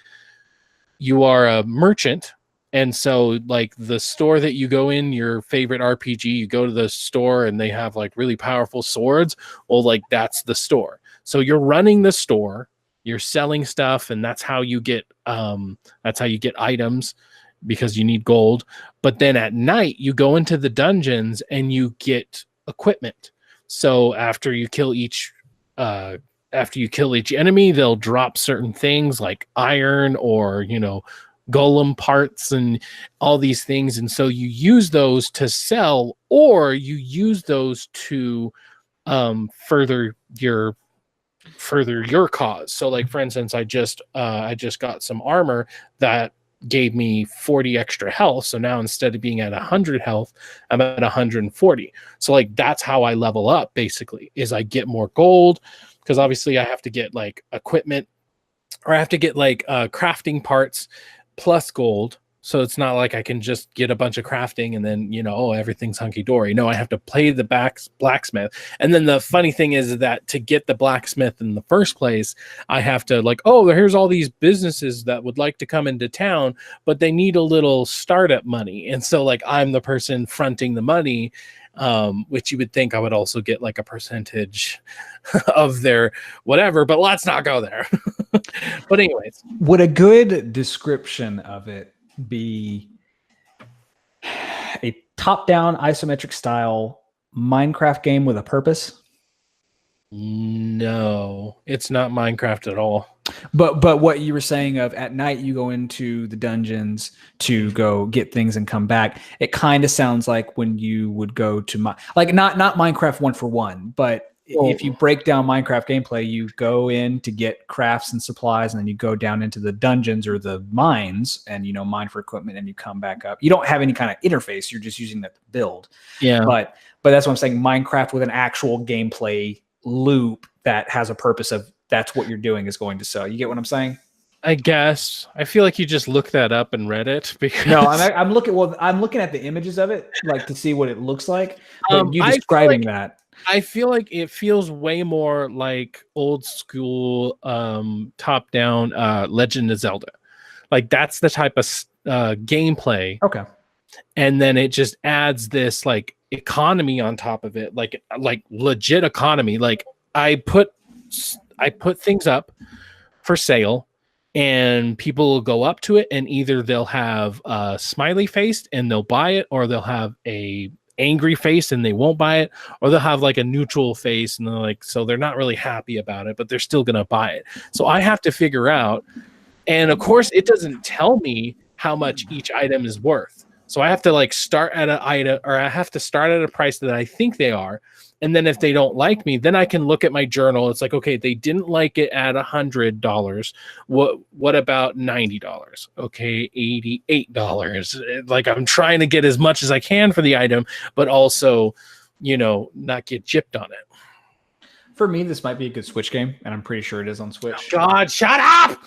merchant. And so like the store that you go in, your favorite RPG, you go to the store and they have like really powerful swords. Well, like that's the store. So you're running the store, you're selling stuff, and that's how you get items, because you need gold. But then at night you go into the dungeons and you get equipment. So after you kill each enemy, they'll drop certain things like iron or golem parts and all these things. And so you use those to sell, or you use those to further your cause. So like for instance, I just got some armor that gave me 40 extra health. So now instead of being at 100 health, I'm at 140. So like that's how I level up, basically, is I get more gold, because obviously I have to get like equipment, or I have to get like crafting parts plus gold. So it's not like I can just get a bunch of crafting and then, everything's hunky-dory. No, I have to play the blacksmith. And then the funny thing is that to get the blacksmith in the first place, I have to here's all these businesses that would like to come into town, but they need a little startup money. And so like I'm the person fronting the money, which you would think I would also get like a percentage of their whatever, but let's not go there. But anyways. Would a good description of it be a top-down isometric style Minecraft game with a purpose? No, it's not Minecraft at all. But what you were saying of at night you go into the dungeons to go get things and come back, it kind of sounds like when you would go to not Minecraft 1-for-1, but if you break down Minecraft gameplay, you go in to get crafts and supplies, and then you go down into the dungeons or the mines and mine for equipment, and you come back up. You don't have any kind of interface, you're just using that to build. Yeah. But that's what I'm saying. Minecraft with an actual gameplay loop that has a purpose of that's what you're doing is going to sell. You get what I'm saying? I guess. I feel like you just looked that up and read it, because no, I'm looking at the images of it, like to see what it looks like. But you describing that. I feel like it feels way more like old school top down Legend of Zelda. Like that's the type of gameplay. Okay. And then it just adds this like economy on top of it, like legit economy. Like I put things up for sale and people will go up to it and either they'll have a smiley face and they'll buy it, or they'll have a angry face and they won't buy it, or they'll have like a neutral face and they're like, so they're not really happy about it, but they're still going to buy it. So I have to figure out, and of course it doesn't tell me how much each item is worth. So I have to like start at an item, or I have to start at a price that I think they are. And then if they don't like me, then I can look at my journal. It's like, okay, they didn't like it at $100. What about $90? Okay, $88. Like I'm trying to get as much as I can for the item, but also, not get gypped on it. For me, this might be a good Switch game, and I'm pretty sure it is on Switch. Oh God, shut up!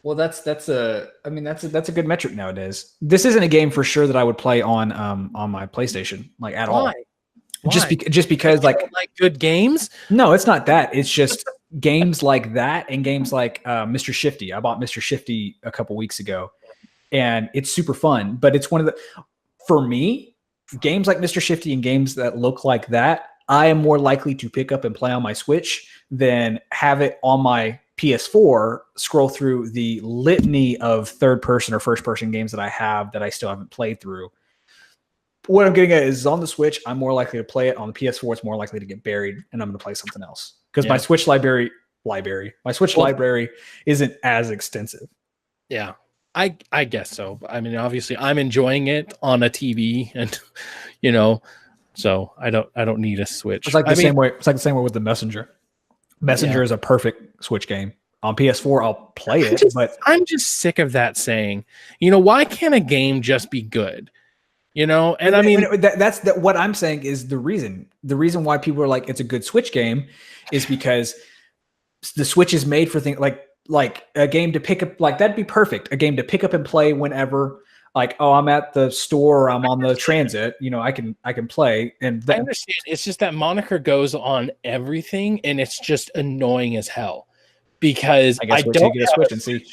Well, that's a good metric nowadays. This isn't a game for sure that I would play on my PlayStation like at all. Why? Just because like good games? No, it's not that. It's just games like that and games like Mr. Shifty. I bought Mr. Shifty a couple weeks ago, and it's super fun. But it's one of for me, games like Mr. Shifty and games that look like that, I am more likely to pick up and play on my Switch than have it on my PS4, scroll through the litany of third-person or first-person games that I have that I still haven't played through. What I'm getting at is on the Switch, I'm more likely to play it. On the PS4, it's more likely to get buried, and I'm going to play something else. Because my Switch library isn't as extensive. Yeah, I guess so. I mean, obviously, I'm enjoying it on a TV, and so I don't need a Switch. It's like the same way. It's like the same way with the Messenger. Messenger is a perfect Switch game. On PS4, I'll play it, but I'm just sick of that saying. Why can't a game just be good? And I mean, that's what I'm saying is the reason. The reason why people are like, it's a good Switch game is because the Switch is made for things like a game to pick up. Like that'd be perfect. A game to pick up and play whenever. Like, oh, I'm at the store, or I'm on the transit. I can play. And I understand. It's just that moniker goes on everything, and it's just annoying as hell. Because I don't get a Switch and see.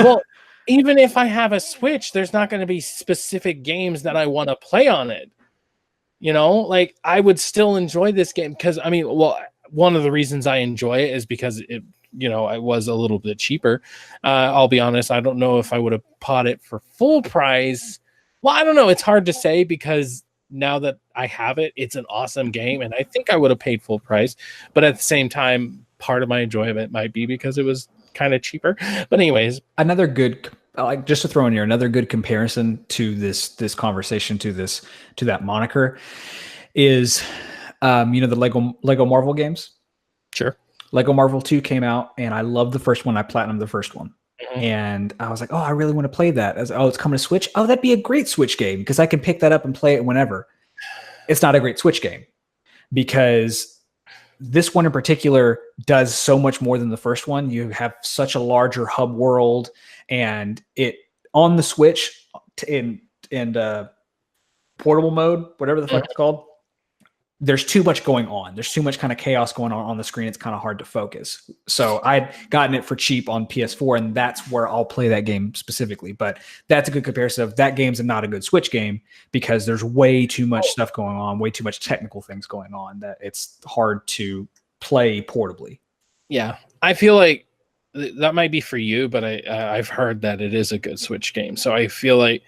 Well, even if I have a Switch, there's not going to be specific games that I want to play on it. Like I would still enjoy this game because one of the reasons I enjoy it is because it was a little bit cheaper. I'll be honest, I don't know if I would have bought it for full price. Well, I don't know. It's hard to say because now that I have it, it's an awesome game, and I think I would have paid full price. But at the same time, part of my enjoyment might be because it was kind of cheaper. But anyways, another good, just to throw in here, another good comparison to this conversation, to that moniker is, the Lego Marvel games. Sure. Lego Marvel 2 came out, and I loved the first one. I platinumed the first one. Mm-hmm. And I was like, oh, I really want to play that. It's coming to Switch. Oh, that'd be a great Switch game because I can pick that up and play it whenever. It's not a great Switch game because this one in particular does so much more than the first one. You have such a larger hub world, and it on the Switch in portable mode, whatever the fuck it's called. There's too much going on. There's too much kind of chaos going on the screen. It's kind of hard to focus. So I'd gotten it for cheap on PS4, and that's where I'll play that game specifically. But that's a good comparison of that game's not a good Switch game because there's way too much stuff going on, way too much technical things going on that it's hard to play portably. Yeah, I feel like that might be for you, but I've heard that it is a good Switch game. So I feel like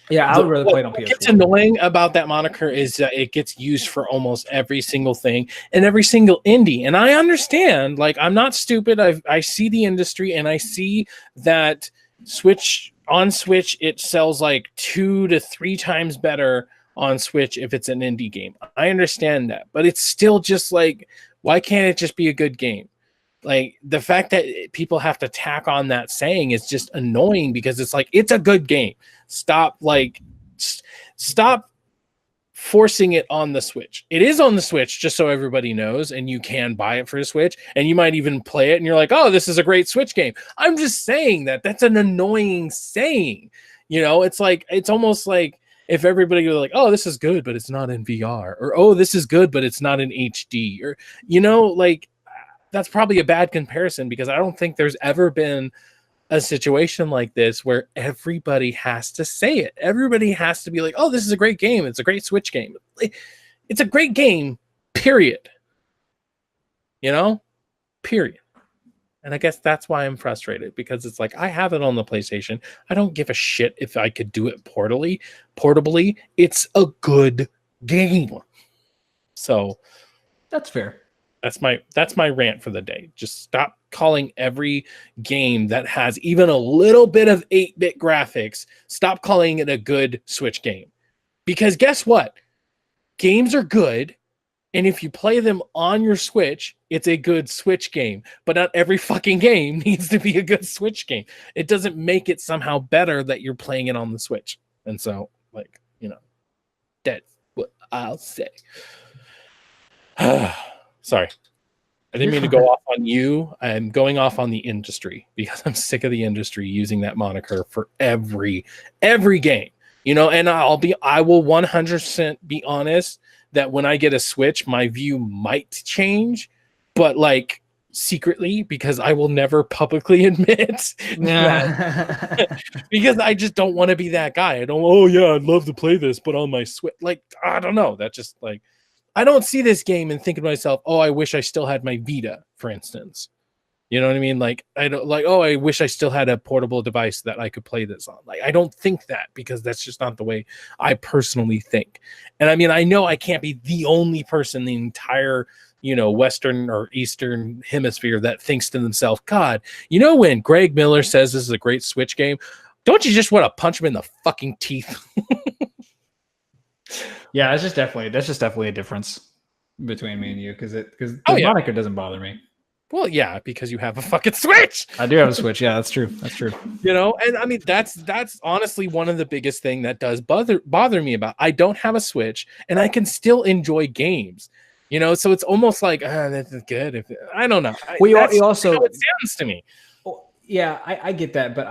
I would rather play it on PS4. What gets annoying about that moniker is that it gets used for almost every single thing and every single indie. And I understand, like, I'm not stupid. I see the industry, and I see that Switch it sells like 2 to 3 times better on Switch if it's an indie game. I understand that, but it's still just like, why can't it just be a good game? Like, the fact that people have to tack on that saying is just annoying because it's like, it's a good game. Stop forcing it on the Switch. It is on the Switch, just so everybody knows, and you can buy it for the Switch, and you might even play it, and you're like, oh, this is a great Switch game. I'm just saying that's an annoying saying. It's like, it's almost like if everybody was like, oh, this is good, but it's not in VR, or oh, this is good, but it's not in HD, or like that's probably a bad comparison, because I don't think there's ever been a situation like this where everybody has to say it. Everybody has to be like, oh, this is a great game. It's a great Switch game. It's a great game, period. Period. And I guess that's why I'm frustrated, because it's like, I have it on the PlayStation. I don't give a shit if I could do it portably. It's a good game. So that's fair. That's my rant for the day. Just stop calling every game that has even a little bit of 8-bit graphics, stop calling it a good Switch game. Because guess what? Games are good, and if you play them on your Switch, it's a good Switch game. But not every fucking game needs to be a good Switch game. It doesn't make it somehow better that you're playing it on the Switch. And so, that's what I'll say. Sorry. I didn't mean to go off on you. I'm going off on the industry, because I'm sick of the industry using that moniker for every game. And I will 100% be honest that when I get a Switch, my view might change, but secretly, because I will never publicly admit that, because I just don't want to be that guy. I'd love to play this, but on my Switch, I don't know. That just I don't see this game and think to myself, oh, I wish I still had my Vita, for instance. You know what I mean? I don't I wish I still had a portable device that I could play this on. I don't think that, because that's just not the way I personally think. And I mean, I know I can't be the only person in the entire, Western or Eastern hemisphere that thinks to themselves, God, when Greg Miller says this is a great Switch game, don't you just want to punch him in the fucking teeth? Yeah, that's just definitely a difference between me and you, because moniker doesn't bother me. Well, yeah, because you have a fucking Switch. I do have a Switch. Yeah, that's true. And I mean, that's honestly one of the biggest thing that does bother me about. I don't have a Switch, and I can still enjoy games. So it's almost like this is good. I don't know. You also, how it sounds to me. Yeah, I get that, but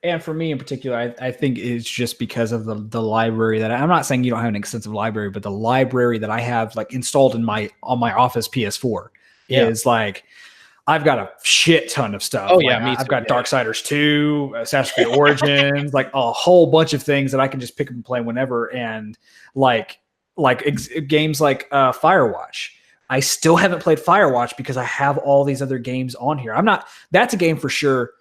and for me in particular, I think it's just because of the library that I'm not saying you don't have an extensive library, but the library that I have installed on my Office PS4 is I've got a shit ton of stuff. Oh yeah, me too. I've got Darksiders 2, Assassin's Creed Origins, a whole bunch of things that I can just pick up and play whenever, and games like Firewatch. I still haven't played Firewatch because I have all these other games on here. That's a game for sure.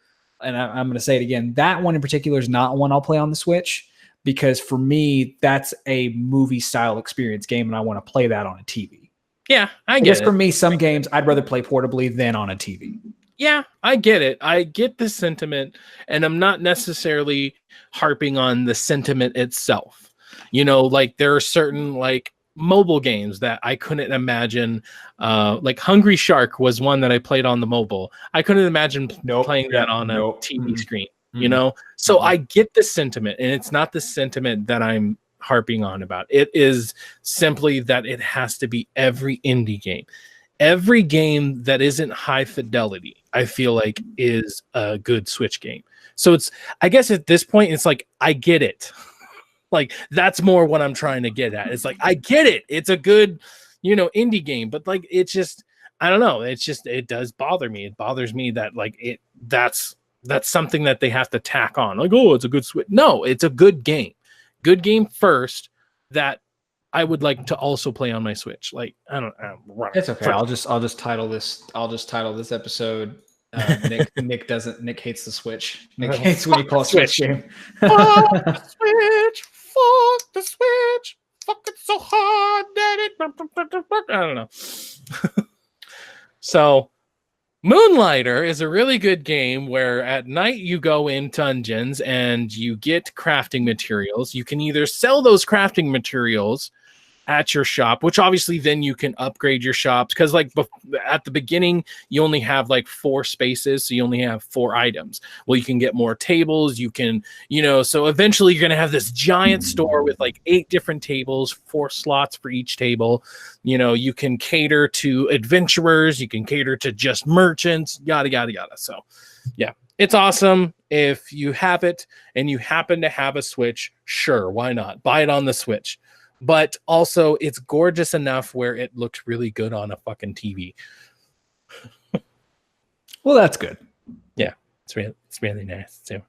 And I'm going to say it again. That one in particular is not one I'll play on the Switch, because for me, that's a movie style experience game, and I want to play that on a TV. Yeah, I get it. For me, some games I'd rather play portably than on a TV. Yeah, I get it. I get the sentiment, and I'm not necessarily harping on the sentiment itself. There are certain mobile games that I couldn't imagine. Hungry Shark was one that I played on the mobile. I couldn't imagine playing that on a TV screen. So I get the sentiment, and it's not the sentiment that I'm harping on about. It is simply that it has to be every indie game. Every game that isn't high fidelity, I feel like, is a good Switch game. So I guess at this point, it's I get it. That's more what I'm trying to get at. It's I get it. It's a good, indie game, but it's just, I don't know. It's just, it does bother me. It bothers me that that's something that they have to tack on. Oh, it's a good Switch. No, it's a good game. Good game first that I would like to also play on my Switch. I don't know. It's okay. I'll just title this episode. Nick hates the Switch. Nick hates when you call it Switch game. Fuck the Switch. Fuck the Switch. Fuck it so hard that I don't know. So Moonlighter is a really good game where at night you go in dungeons and you get crafting materials. You can either sell those crafting materials at your shop, which obviously then you can upgrade your shops, because at the beginning you only have 4 spaces, so you only have 4 items. Well, you can get more tables, you can, so eventually you're going to have this giant store with 8 different tables, 4 slots for each table. You can cater to adventurers, you can cater to just merchants, yada yada yada. So yeah, It's awesome. If you have it and you happen to have a Switch, sure, why not? Buy it on the Switch. But also, it's gorgeous enough where it looks really good on a fucking TV. Well, that's good. Yeah, it's really nice. So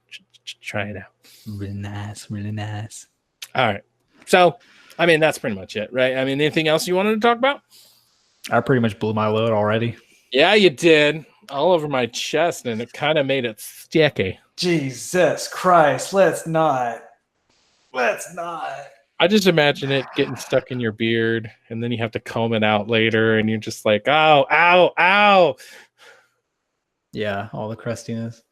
try it out. Really nice, really nice. All right. So, I mean, that's pretty much it, right? I mean, anything else you wanted to talk about? I pretty much blew my load already. Yeah, you did. All over my chest, and it kind of made it sticky. Jesus Christ, let's not. I just imagine it getting stuck in your beard, and then you have to comb it out later, and you're just like, ow, ow, ow. Yeah, all the crustiness.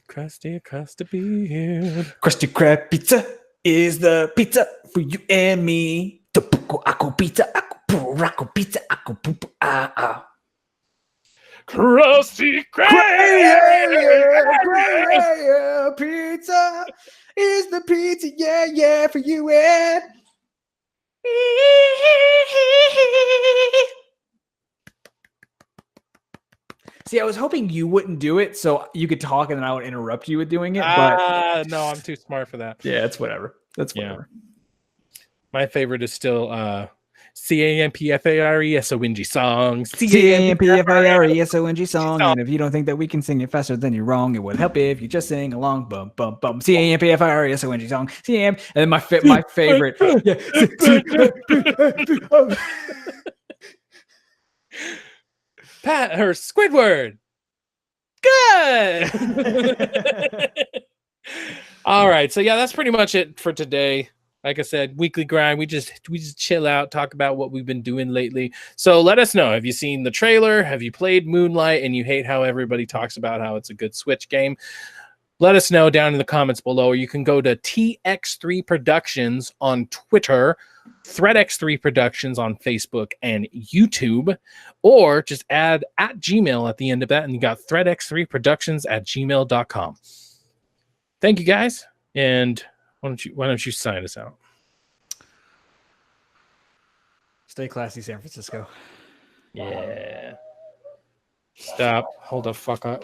Crusty across the beard. Krusty Krab pizza is the pizza for you and me. Topuko ako pizza, ako purako pizza, ako pupu ah. Krusty Krab pizza is the pizza, yeah, for you and See, I was hoping you wouldn't do it so you could talk and then I would interrupt you with doing it. But no, I'm too smart for that. Yeah, it's whatever. That's whatever. Yeah. My favorite is still CAMPFARESONG song. CAMPFIRESONG song. And if you don't think that we can sing it faster, then you're wrong. It would help if you just sing along. Bum, bum, bum. CAMPFIRESONG song. CAM. And then my favorite. Pat her Squidward. Good. All right. So yeah, that's pretty much it for today. Like I said, weekly grind. We just chill out, talk about what we've been doing lately. So let us know. Have you seen the trailer? Have you played Moonlight and you hate how everybody talks about how it's a good Switch game? Let us know down in the comments below. Or you can go to TX3 Productions on Twitter, ThreadX3 Productions on Facebook and YouTube, or just add @Gmail at the end of that, and you got ThreadX3Productions@gmail.com. Thank you guys, and why don't you sign us out? Stay classy, San Francisco. Yeah. Stop. Hold the fuck up.